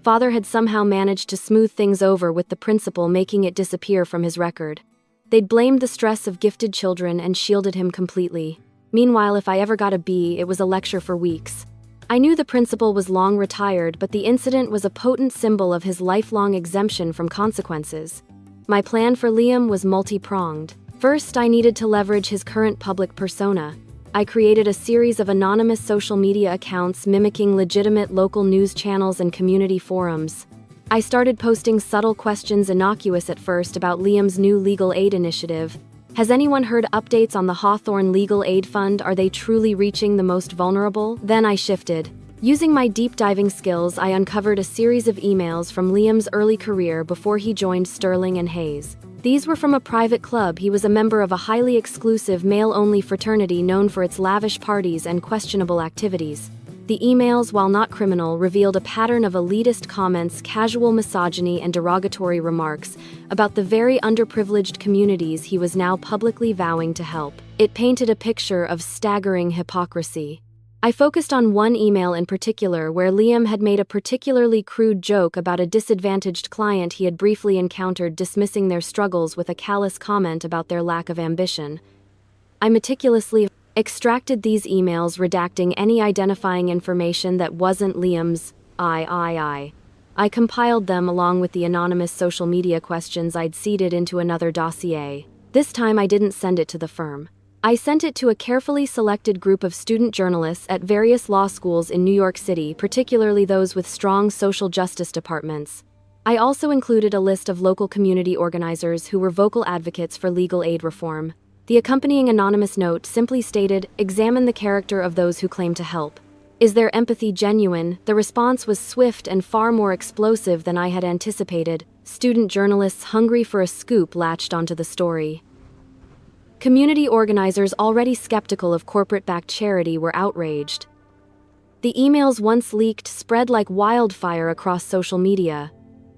Father had somehow managed to smooth things over, with the principal making it disappear from his record. They'd blamed the stress of gifted children and shielded him completely. Meanwhile, if I ever got a B, it was a lecture for weeks. I knew the principal was long retired, but the incident was a potent symbol of his lifelong exemption from consequences. My plan for Liam was multi-pronged. First, I needed to leverage his current public persona. I created a series of anonymous social media accounts mimicking legitimate local news channels and community forums. I started posting subtle questions, innocuous at first, about Liam's new legal aid initiative. Has anyone heard updates on the Hawthorne Legal Aid Fund? Are they truly reaching the most vulnerable? Then I shifted. Using my deep diving skills, I uncovered a series of emails from Liam's early career before he joined Sterling and Hayes. These were from a private club. He was a member of a highly exclusive male-only fraternity known for its lavish parties and questionable activities. The emails, while not criminal, revealed a pattern of elitist comments, casual misogyny, and derogatory remarks about the very underprivileged communities he was now publicly vowing to help. It painted a picture of staggering hypocrisy. I focused on one email in particular, where Liam had made a particularly crude joke about a disadvantaged client he had briefly encountered, dismissing their struggles with a callous comment about their lack of ambition. I meticulously extracted these emails, redacting any identifying information that wasn't Liam's. I compiled them along with the anonymous social media questions I'd seeded into another dossier. This time I didn't send it to the firm. I sent it to a carefully selected group of student journalists at various law schools in New York City, particularly those with strong social justice departments. I also included a list of local community organizers who were vocal advocates for legal aid reform. The accompanying anonymous note simply stated, "Examine the character of those who claim to help. Is their empathy genuine?" The response was swift and far more explosive than I had anticipated. Student journalists hungry for a scoop latched onto the story. Community organizers, already skeptical of corporate-backed charity, were outraged. The emails, once leaked, spread like wildfire across social media.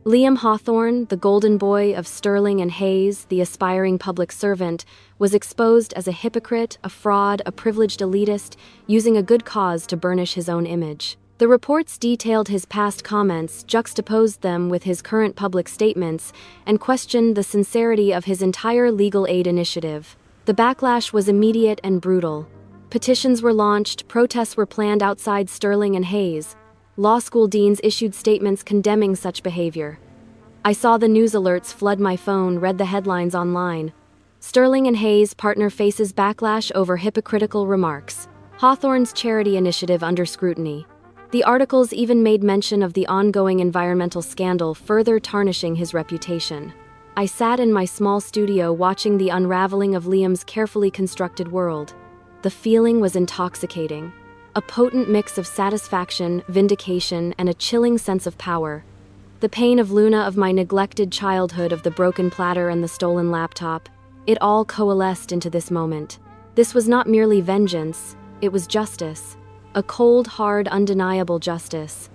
Liam Hawthorne, the golden boy of Sterling and Hayes, the aspiring public servant, was exposed as a hypocrite, a fraud, a privileged elitist, using a good cause to burnish his own image. The reports detailed his past comments, juxtaposed them with his current public statements, and questioned the sincerity of his entire legal aid initiative. The backlash was immediate and brutal. Petitions were launched, protests were planned outside Sterling and Hayes. Law school deans issued statements condemning such behavior. I saw the news alerts flood my phone, read the headlines online. Sterling and Hayes partner faces backlash over hypocritical remarks. Hawthorne's charity initiative under scrutiny. The articles even made mention of the ongoing environmental scandal, further tarnishing his reputation. I sat in my small studio watching the unraveling of Liam's carefully constructed world. The feeling was intoxicating. A potent mix of satisfaction, vindication, and a chilling sense of power. The pain of Luna, of my neglected childhood, of the broken platter and the stolen laptop, it all coalesced into this moment. This was not merely vengeance, it was justice. a cold, hard, undeniable justice.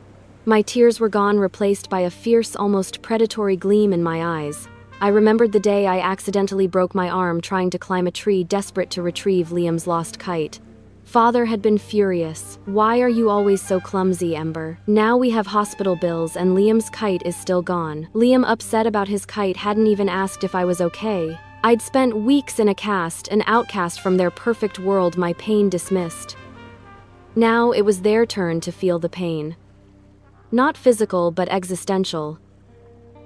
My tears were gone, replaced by a fierce, almost predatory gleam in my eyes. I remembered the day I accidentally broke my arm trying to climb a tree, desperate to retrieve Liam's lost kite. Father had been furious. "Why are you always so clumsy, Ember? Now we have hospital bills and Liam's kite is still gone." Liam, upset about his kite, hadn't even asked if I was okay. I'd spent weeks in a cast, an outcast from their perfect world, my pain dismissed. Now it was their turn to feel the pain. Not physical, but existential.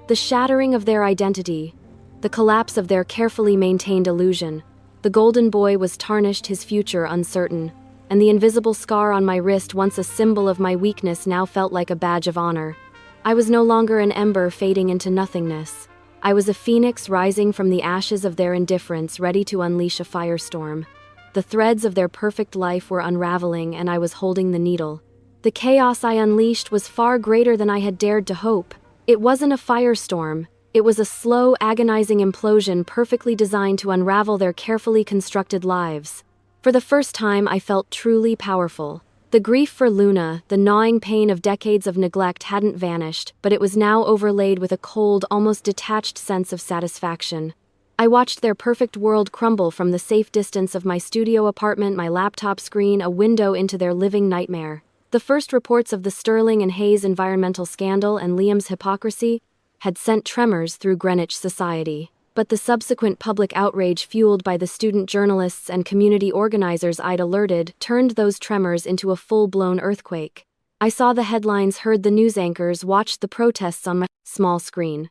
The shattering of their identity, the collapse of their carefully maintained illusion. The golden boy was tarnished, his future uncertain, and the invisible scar on my wrist, once a symbol of my weakness, now felt like a badge of honor. I was no longer an ember fading into nothingness. I was a phoenix rising from the ashes of their indifference, ready to unleash a firestorm. The threads of their perfect life were unraveling, and I was holding the needle. The chaos I unleashed was far greater than I had dared to hope. It wasn't a firestorm. It was a slow, agonizing implosion perfectly designed to unravel their carefully constructed lives. For the first time, I felt truly powerful. The grief for Luna, the gnawing pain of decades of neglect, hadn't vanished, but it was now overlaid with a cold, almost detached sense of satisfaction. I watched their perfect world crumble from the safe distance of my studio apartment, my laptop screen a window into their living nightmare. The first reports of the Sterling and Hayes environmental scandal and Liam's hypocrisy had sent tremors through Greenwich society. But the subsequent public outrage, fueled by the student journalists and community organizers I'd alerted, turned those tremors into a full-blown earthquake. I saw the headlines, heard the news anchors, watched the protests on my small screen.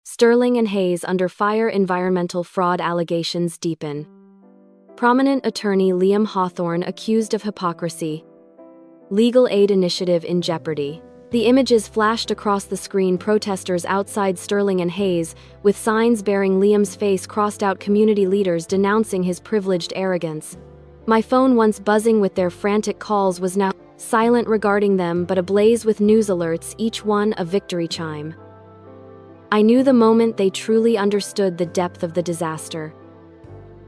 Sterling and Hayes under fire, environmental fraud allegations deepen. Prominent attorney Liam Hawthorne accused of hypocrisy. Legal aid initiative in jeopardy. The images flashed across the screen, protesters outside Sterling and Hayes, with signs bearing Liam's face crossed out, community leaders denouncing his privileged arrogance. My phone, once buzzing with their frantic calls, was now silent regarding them, but ablaze with news alerts, each one a victory chime. I knew the moment they truly understood the depth of the disaster.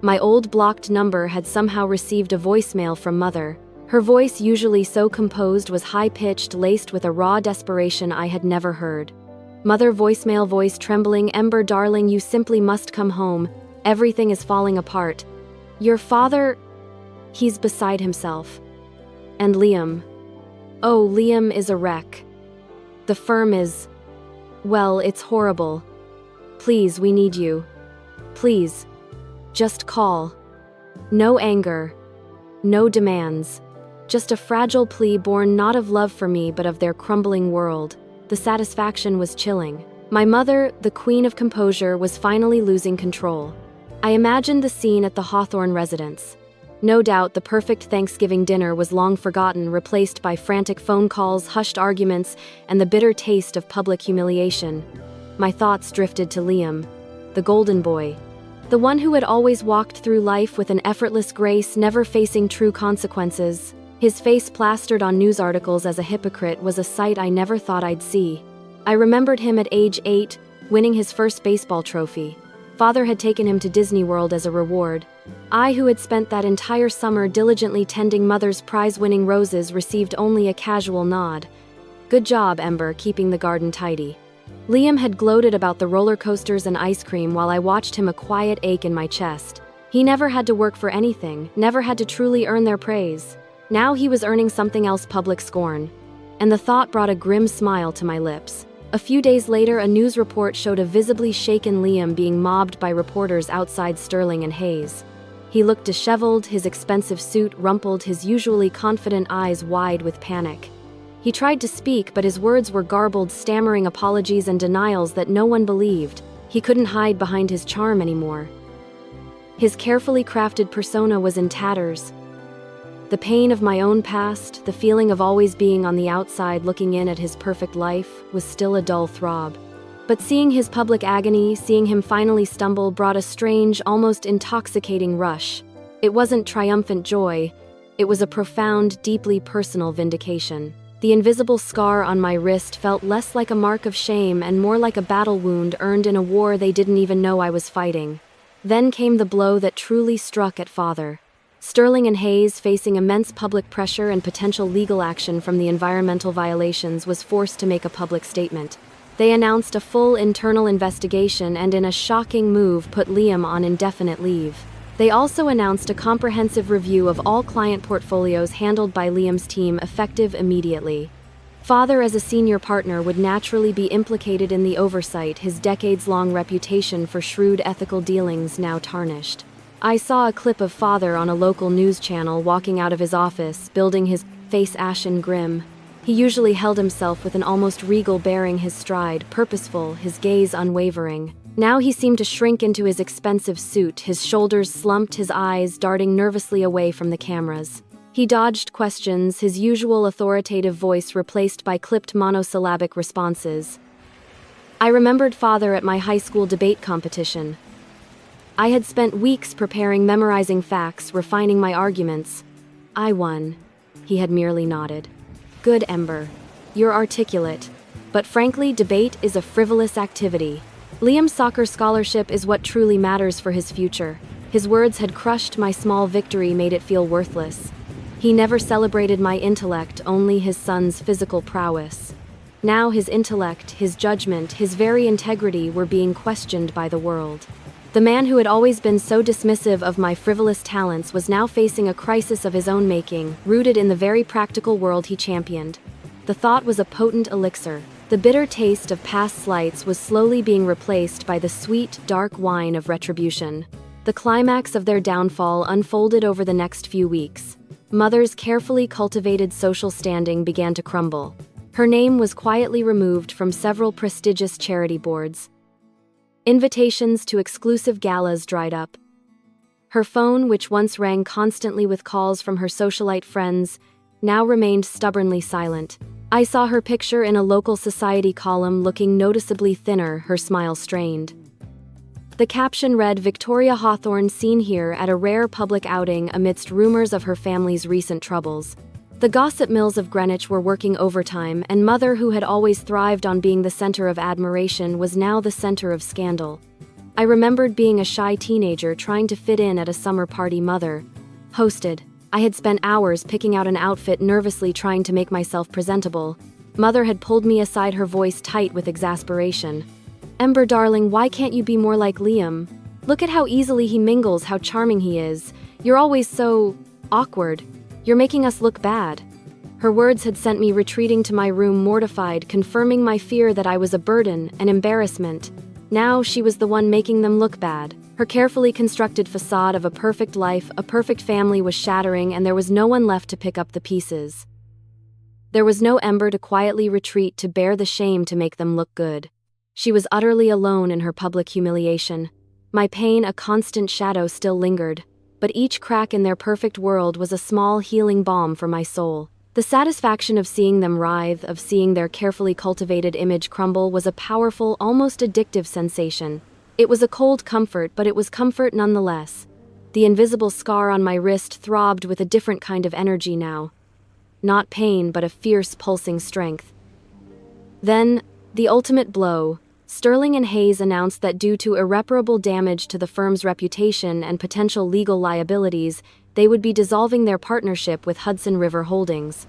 My old blocked number had somehow received a voicemail from Mother. Her voice, usually so composed, was high-pitched, laced with a raw desperation I had never heard. Mother voicemail, voice trembling, "Ember, darling, you simply must come home. Everything is falling apart. Your father, he's beside himself. And Liam. Oh, Liam is a wreck. The firm is, well, it's horrible. Please, we need you. Please. Just call. No anger. No demands. Just a fragile plea born not of love for me but of their crumbling world." The satisfaction was chilling. My mother, the queen of composure, was finally losing control. I imagined the scene at the Hawthorne residence. No doubt the perfect Thanksgiving dinner was long forgotten, replaced by frantic phone calls, hushed arguments, and the bitter taste of public humiliation. My thoughts drifted to Liam, the golden boy. The one who had always walked through life with an effortless grace, never facing true consequences. His face plastered on news articles as a hypocrite was a sight I never thought I'd see. I remembered him at age 8, winning his first baseball trophy. Father had taken him to Disney World as a reward. I, who had spent that entire summer diligently tending Mother's prize-winning roses, received only a casual nod. "Good job, Ember, keeping the garden tidy." Liam had gloated about the roller coasters and ice cream while I watched him, a quiet ache in my chest. He never had to work for anything, never had to truly earn their praise. Now he was earning something else, public scorn. And the thought brought a grim smile to my lips. A few days later, a news report showed a visibly shaken Liam being mobbed by reporters outside Sterling and Hayes. He looked disheveled, his expensive suit rumpled, his usually confident eyes wide with panic. He tried to speak, but his words were garbled, stammering apologies and denials that no one believed. He couldn't hide behind his charm anymore. His carefully crafted persona was in tatters. The pain of my own past, the feeling of always being on the outside looking in at his perfect life, was still a dull throb. But seeing his public agony, seeing him finally stumble, brought a strange, almost intoxicating rush. It wasn't triumphant joy. It was a profound, deeply personal vindication. The invisible scar on my wrist felt less like a mark of shame and more like a battle wound earned in a war they didn't even know I was fighting. Then came the blow that truly struck at Father. Sterling and Hayes, facing immense public pressure and potential legal action from the environmental violations, was forced to make a public statement. They announced a full internal investigation and, in a shocking move, put Liam on indefinite leave. They also announced a comprehensive review of all client portfolios handled by Liam's team, effective immediately. Father, as a senior partner, would naturally be implicated in the oversight, his decades-long reputation for shrewd ethical dealings now tarnished. I saw a clip of Father on a local news channel walking out of his office, building his face ashen grim. He usually held himself with an almost regal bearing, his stride purposeful, his gaze unwavering. Now he seemed to shrink into his expensive suit, his shoulders slumped, his eyes darting nervously away from the cameras. He dodged questions, his usual authoritative voice replaced by clipped monosyllabic responses. I remembered Father at my high school debate competition. I had spent weeks preparing, memorizing facts, refining my arguments. I won. He had merely nodded. Good, Ember. You're articulate. But frankly, debate is a frivolous activity. Liam's soccer scholarship is what truly matters for his future. His words had crushed my small victory, made it feel worthless. He never celebrated my intellect, only his son's physical prowess. Now his intellect, his judgment, his very integrity were being questioned by the world. The man who had always been so dismissive of my frivolous talents was now facing a crisis of his own making, rooted in the very practical world he championed. The thought was a potent elixir. The bitter taste of past slights was slowly being replaced by the sweet, dark wine of retribution. The climax of their downfall unfolded over the next few weeks. Mother's carefully cultivated social standing began to crumble. Her name was quietly removed from several prestigious charity boards. Invitations to exclusive galas dried up. Her phone, which once rang constantly with calls from her socialite friends, now remained stubbornly silent. I saw her picture in a local society column, looking noticeably thinner, her smile strained. The caption read, "Victoria Hawthorne seen here at a rare public outing amidst rumors of her family's recent troubles." The gossip mills of Greenwich were working overtime, and Mother, who had always thrived on being the center of admiration, was now the center of scandal. I remembered being a shy teenager trying to fit in at a summer party Mother hosted. I had spent hours picking out an outfit, nervously trying to make myself presentable. Mother had pulled me aside, her voice tight with exasperation. "Ember, darling, why can't you be more like Liam? Look at how easily he mingles, how charming he is. You're always so awkward. You're making us look bad." Her words had sent me retreating to my room, mortified, confirming my fear that I was a burden, an embarrassment. Now she was the one making them look bad. Her carefully constructed facade of a perfect life, a perfect family, was shattering, and there was no one left to pick up the pieces. There was no Ember to quietly retreat, to bear the shame, to make them look good. She was utterly alone in her public humiliation. My pain, a constant shadow, still lingered. But each crack in their perfect world was a small healing balm for my soul. The satisfaction of seeing them writhe, of seeing their carefully cultivated image crumble, was a powerful, almost addictive sensation. It was a cold comfort, but it was comfort nonetheless. The invisible scar on my wrist throbbed with a different kind of energy now. Not pain, but a fierce, pulsing strength. Then, the ultimate blow. Sterling and Hayes announced that due to irreparable damage to the firm's reputation and potential legal liabilities, they would be dissolving their partnership with Hudson River Holdings.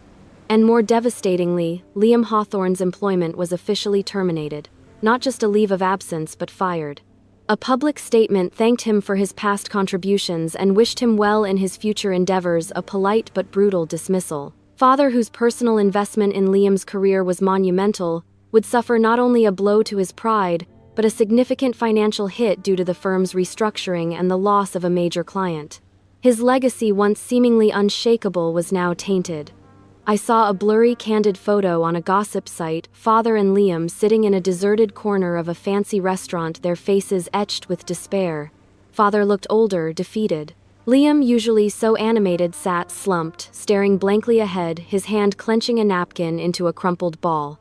And more devastatingly, Liam Hawthorne's employment was officially terminated. Not just a leave of absence, but fired. A public statement thanked him for his past contributions and wished him well in his future endeavors, a polite but brutal dismissal. Father, whose personal investment in Liam's career was monumental, would suffer not only a blow to his pride, but a significant financial hit due to the firm's restructuring and the loss of a major client. His legacy, once seemingly unshakable, was now tainted. I saw a blurry, candid photo on a gossip site, Father and Liam sitting in a deserted corner of a fancy restaurant, their faces etched with despair. Father looked older, defeated. Liam, usually so animated, sat slumped, staring blankly ahead, his hand clenching a napkin into a crumpled ball.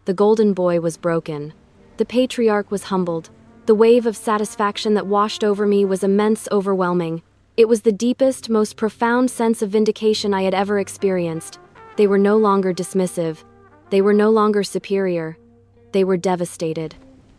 The golden boy was broken. The patriarch was humbled. The wave of satisfaction that washed over me was immense, overwhelming. It was the deepest, most profound sense of vindication I had ever experienced. They were no longer dismissive. They were no longer superior. They were devastated.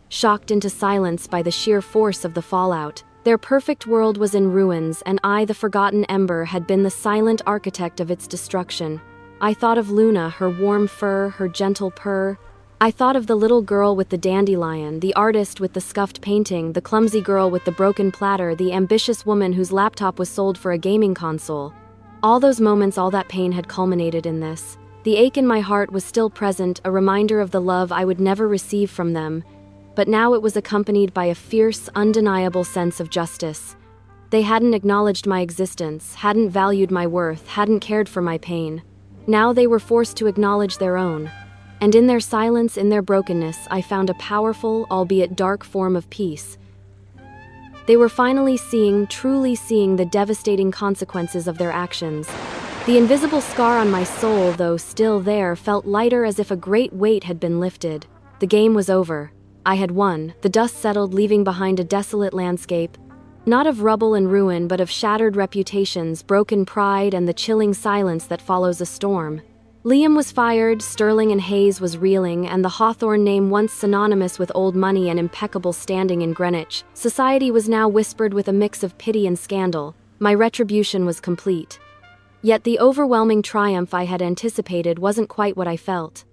Shocked into silence by the sheer force of the fallout. Their perfect world was in ruins, and I, the forgotten ember, had been the silent architect of its destruction. I thought of Luna, her warm fur, her gentle purr. I thought of the little girl with the dandelion, the artist with the scuffed painting, the clumsy girl with the broken platter, the ambitious woman whose laptop was sold for a gaming console. All those moments, all that pain had culminated in this. The ache in my heart was still present, a reminder of the love I would never receive from them. But now it was accompanied by a fierce, undeniable sense of justice. They hadn't acknowledged my existence, hadn't valued my worth, hadn't cared for my pain. Now they were forced to acknowledge their own. And in their silence, in their brokenness, I found a powerful, albeit dark form of peace. They were finally seeing, truly seeing, the devastating consequences of their actions. The invisible scar on my soul, though still there, felt lighter, as if a great weight had been lifted. The game was over. I had won. The dust settled, leaving behind a desolate landscape, not of rubble and ruin, but of shattered reputations, broken pride, and the chilling silence that follows a storm. Liam was fired, Sterling and Hayes was reeling, and the Hawthorne name, once synonymous with old money and impeccable standing in Greenwich, society, was now whispered with a mix of pity and scandal. My retribution was complete. Yet the overwhelming triumph I had anticipated wasn't quite what I felt.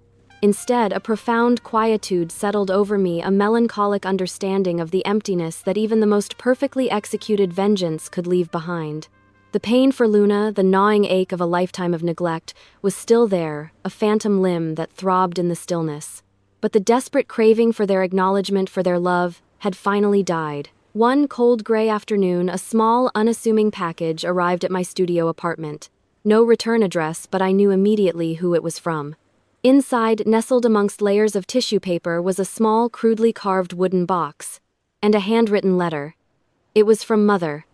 Instead, a profound quietude settled over me, a melancholic understanding of the emptiness that even the most perfectly executed vengeance could leave behind. The pain for Luna, the gnawing ache of a lifetime of neglect, was still there, a phantom limb that throbbed in the stillness. But the desperate craving for their acknowledgement, for their love, had finally died. One cold gray afternoon, a small, unassuming package arrived at my studio apartment. No return address, but I knew immediately who it was from. Inside, nestled amongst layers of tissue paper, was a small, crudely carved wooden box, and a handwritten letter. It was from Mother.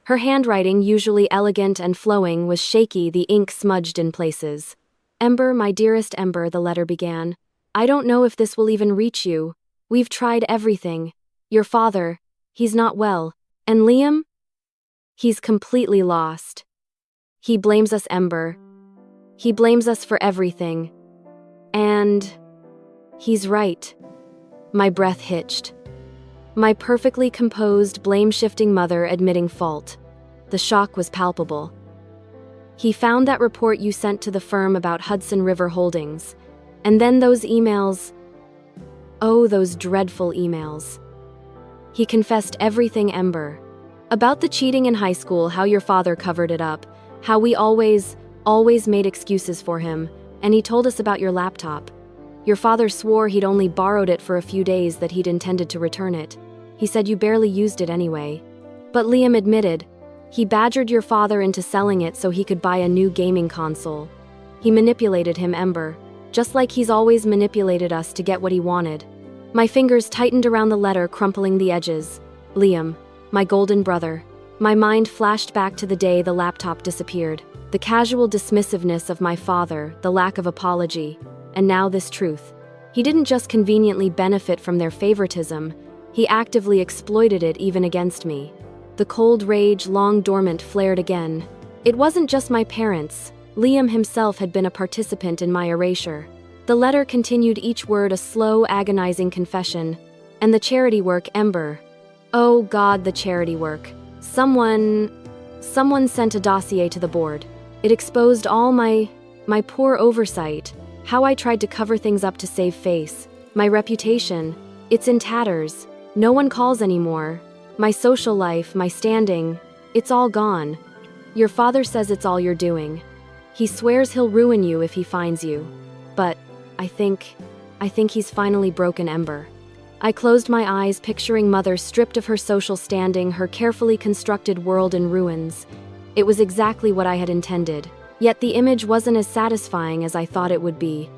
Her handwriting, usually elegant and flowing, was shaky, the ink smudged in places. "Ember, my dearest Ember," the letter began. "I don't know if this will even reach you. We've tried everything. Your father, he's not well. And Liam? He's completely lost. He blames us, Ember. He blames us for everything. And he's right." My breath hitched. My perfectly composed, blame-shifting mother admitting fault. The shock was palpable. "He found that report you sent to the firm about Hudson River Holdings. And then those emails. Oh, those dreadful emails. He confessed everything, Ember. About the cheating in high school, how your father covered it up, how we always made excuses for him, and he told us about your laptop. Your father swore he'd only borrowed it for a few days, that he'd intended to return it. He said you barely used it anyway. But Liam admitted, he badgered your father into selling it so he could buy a new gaming console. He manipulated him, Ember, just like he's always manipulated us to get what he wanted." My fingers tightened around the letter, crumpling the edges. Liam, my golden brother. My mind flashed back to the day the laptop disappeared. The casual dismissiveness of my father, the lack of apology, and now this truth. He didn't just conveniently benefit from their favoritism, he actively exploited it, even against me. The cold rage, long dormant, flared again. It wasn't just my parents. Liam himself had been a participant in my erasure. The letter continued, each word a slow, agonizing confession. And the charity work, Ember. Oh God, the charity work. Someone sent a dossier to the board. It exposed all my poor oversight, how I tried to cover things up to save face. My reputation, it's in tatters. No one calls anymore. My social life, my standing, it's all gone. Your father says it's all you're doing. He swears he'll ruin you if he finds you. But I think he's finally broken, Ember." I closed my eyes, picturing Mother stripped of her social standing, her carefully constructed world in ruins. It was exactly what I had intended. Yet the image wasn't as satisfying as I thought it would be.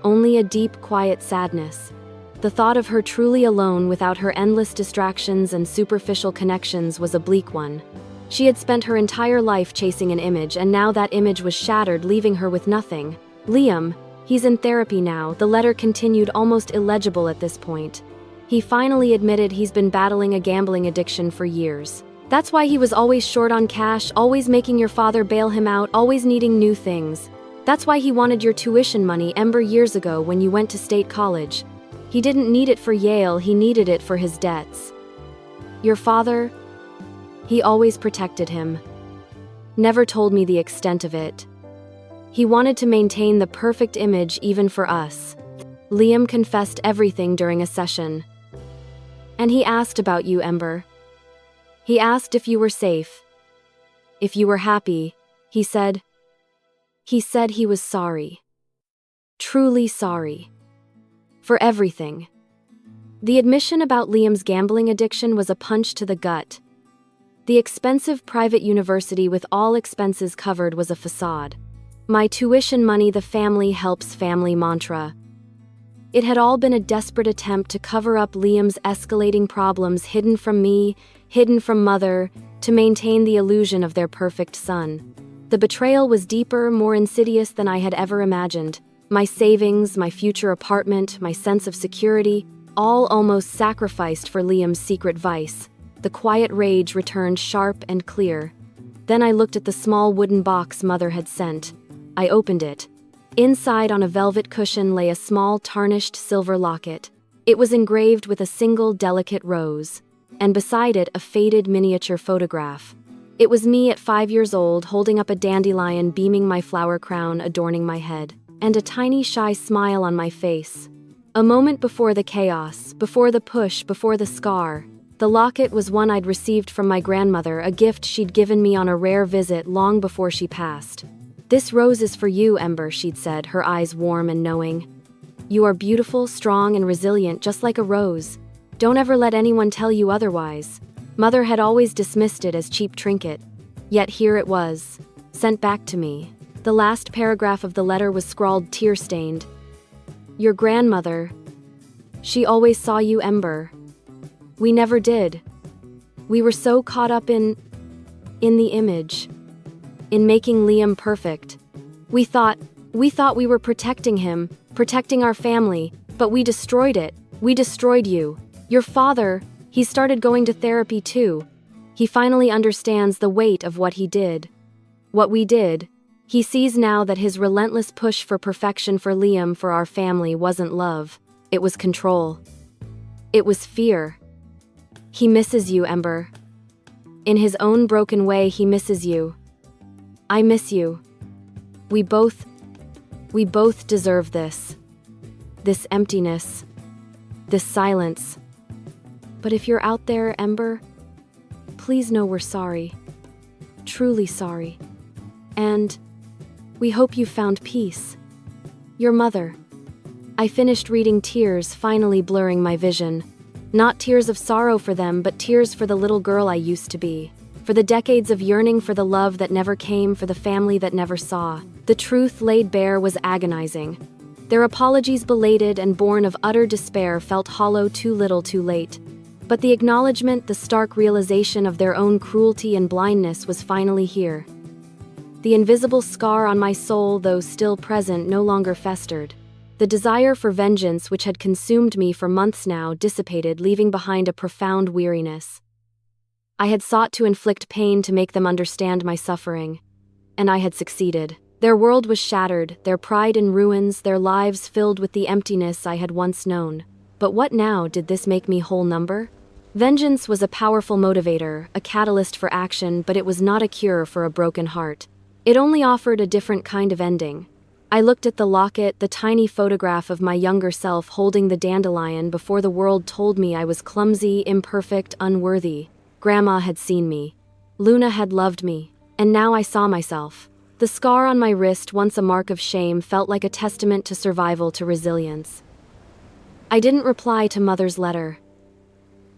Only a deep, quiet sadness. The thought of her truly alone, without her endless distractions and superficial connections, was a bleak one. She had spent her entire life chasing an image, and now that image was shattered, leaving her with nothing. Liam, he's in therapy now, the letter continued, almost illegible at this point. He finally admitted he's been battling a gambling addiction for years. That's why he was always short on cash, always making your father bail him out, always needing new things. That's why he wanted your tuition money, Ember, years ago when you went to state college. He didn't need it for Yale, he needed it for his debts. Your father, he always protected him. Never told me the extent of it. He wanted to maintain the perfect image even for us. Liam confessed everything during a session. And he asked about you, Ember. He asked if you were safe. If you were happy, he said. He said he was sorry. Truly sorry. For everything. The admission about Liam's gambling addiction was a punch to the gut. The expensive private university with all expenses covered was a facade. My tuition money, the family helps family mantra. It had all been a desperate attempt to cover up Liam's escalating problems, hidden from me, hidden from Mother, to maintain the illusion of their perfect son. The betrayal was deeper, more insidious than I had ever imagined. My savings, my future apartment, my sense of security, all almost sacrificed for Liam's secret vice. The quiet rage returned sharp and clear. Then I looked at the small wooden box Mother had sent. I opened it. Inside, on a velvet cushion, lay a small tarnished silver locket. It was engraved with a single delicate rose, and beside it a faded miniature photograph. It was me at 5 years old, holding up a dandelion, beaming my flower crown adorning my head, and a tiny shy smile on my face. A moment before the chaos, before the push, before the scar. The locket was one I'd received from my grandmother, a gift she'd given me on a rare visit long before she passed. "This rose is for you, Ember," she'd said, her eyes warm and knowing. "You are beautiful, strong, and resilient, just like a rose. Don't ever let anyone tell you otherwise." Mother had always dismissed it as cheap trinket. Yet here it was, sent back to me. The last paragraph of the letter was scrawled tear-stained. "Your grandmother. She always saw you, Ember. We never did. We were so caught up in the image. In making Liam perfect. We thought we were protecting him, protecting our family, but we destroyed it. We destroyed you. Your father, he started going to therapy too. He finally understands the weight of what he did. What we did. He sees now that his relentless push for perfection for Liam, for our family, wasn't love. It was control. It was fear. He misses you, Ember. In his own broken way, he misses you. I miss you. We both deserve this. This emptiness. This silence. But if you're out there, Ember, please know we're sorry. Truly sorry. And we hope you found peace. Your Mother." I finished reading, tears finally blurring my vision. Not tears of sorrow for them, but tears for the little girl I used to be. For the decades of yearning, for the love that never came, for the family that never saw. The truth laid bare was agonizing. Their apologies, belated and born of utter despair, felt hollow, too little too late. But the acknowledgement, the stark realization of their own cruelty and blindness was finally here. The invisible scar on my soul, though still present, no longer festered. The desire for vengeance, which had consumed me for months now, dissipated, leaving behind a profound weariness. I had sought to inflict pain to make them understand my suffering, and I had succeeded. Their world was shattered, their pride in ruins, their lives filled with the emptiness I had once known. But what now? Did this make me whole number? Vengeance was a powerful motivator, a catalyst for action, but it was not a cure for a broken heart. It only offered a different kind of ending. I looked at the locket, the tiny photograph of my younger self holding the dandelion before the world told me I was clumsy, imperfect, unworthy. Grandma had seen me. Luna had loved me. And now I saw myself. The scar on my wrist, once a mark of shame, felt like a testament to survival, to resilience. I didn't reply to Mother's letter.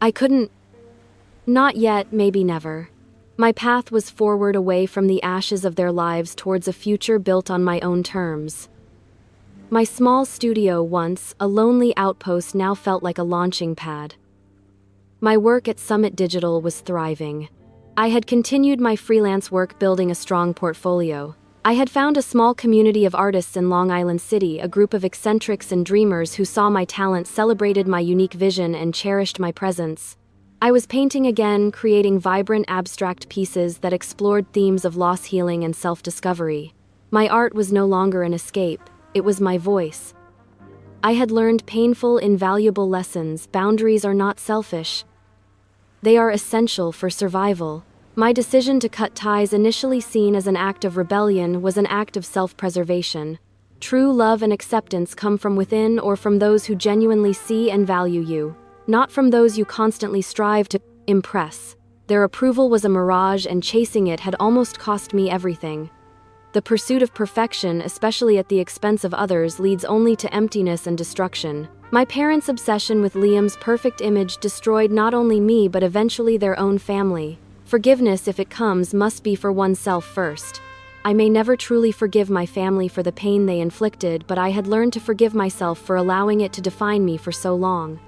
I couldn't. Not yet, maybe never. My path was forward, away from the ashes of their lives, towards a future built on my own terms. My small studio, once a lonely outpost, now felt like a launching pad. My work at Summit Digital was thriving. I had continued my freelance work, building a strong portfolio. I had found a small community of artists in Long Island City, a group of eccentrics and dreamers who saw my talent, celebrated my unique vision, and cherished my presence. I was painting again, creating vibrant, abstract pieces that explored themes of loss, healing, and self-discovery. My art was no longer an escape, it was my voice. I had learned painful, invaluable lessons. Boundaries are not selfish. They are essential for survival. My decision to cut ties, initially seen as an act of rebellion, was an act of self-preservation. True love and acceptance come from within, or from those who genuinely see and value you, not from those you constantly strive to impress. Their approval was a mirage, and chasing it had almost cost me everything. The pursuit of perfection, especially at the expense of others, leads only to emptiness and destruction. My parents' obsession with Liam's perfect image destroyed not only me but eventually their own family. Forgiveness, if it comes, must be for oneself first. I may never truly forgive my family for the pain they inflicted, but I had learned to forgive myself for allowing it to define me for so long.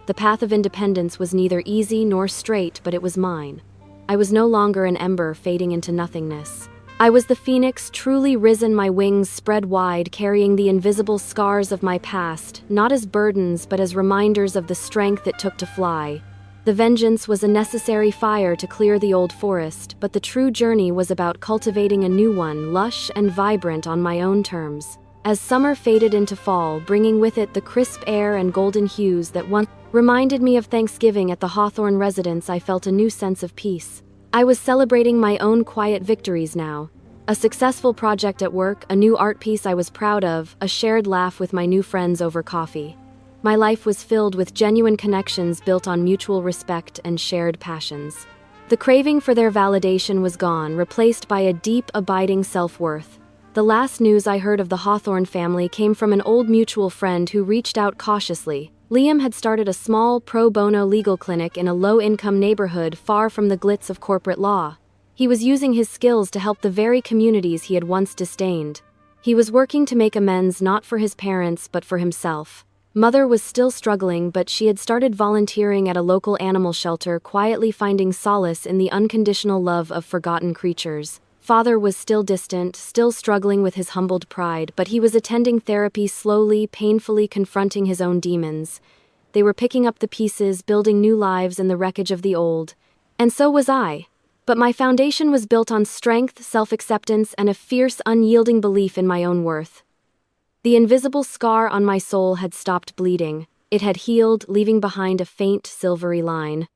The path of independence was neither easy nor straight, but it was mine. I was no longer an ember fading into nothingness. I was the phoenix, truly risen, my wings spread wide, carrying the invisible scars of my past, not as burdens but as reminders of the strength it took to fly. The vengeance was a necessary fire to clear the old forest, but the true journey was about cultivating a new one, lush and vibrant on my own terms. As summer faded into fall, bringing with it the crisp air and golden hues that once reminded me of Thanksgiving at the Hawthorne residence, I felt a new sense of peace. I was celebrating my own quiet victories now. A successful project at work, a new art piece I was proud of, a shared laugh with my new friends over coffee. My life was filled with genuine connections built on mutual respect and shared passions. The craving for their validation was gone, replaced by a deep, abiding self-worth. The last news I heard of the Hawthorne family came from an old mutual friend who reached out cautiously. Liam had started a small, pro bono legal clinic in a low-income neighborhood far from the glitz of corporate law. He was using his skills to help the very communities he had once disdained. He was working to make amends not for his parents but for himself. Mother was still struggling, but she had started volunteering at a local animal shelter, quietly finding solace in the unconditional love of forgotten creatures. Father was still distant, still struggling with his humbled pride, but he was attending therapy, slowly, painfully confronting his own demons. They were picking up the pieces, building new lives in the wreckage of the old. And so was I. But my foundation was built on strength, self-acceptance, and a fierce, unyielding belief in my own worth. The invisible scar on my soul had stopped bleeding. It had healed, leaving behind a faint, silvery line.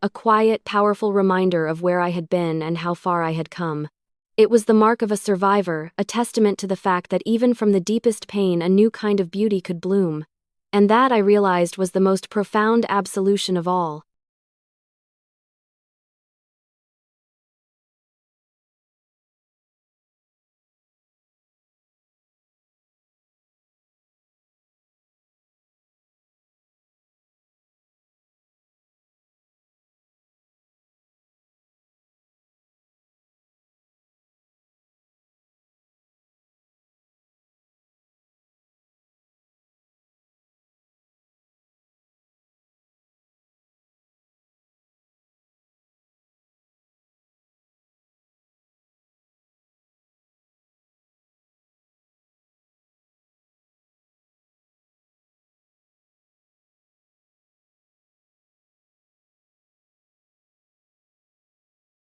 A quiet, powerful reminder of where I had been and how far I had come. It was the mark of a survivor, a testament to the fact that even from the deepest pain a new kind of beauty could bloom. And that, I realized, was the most profound absolution of all.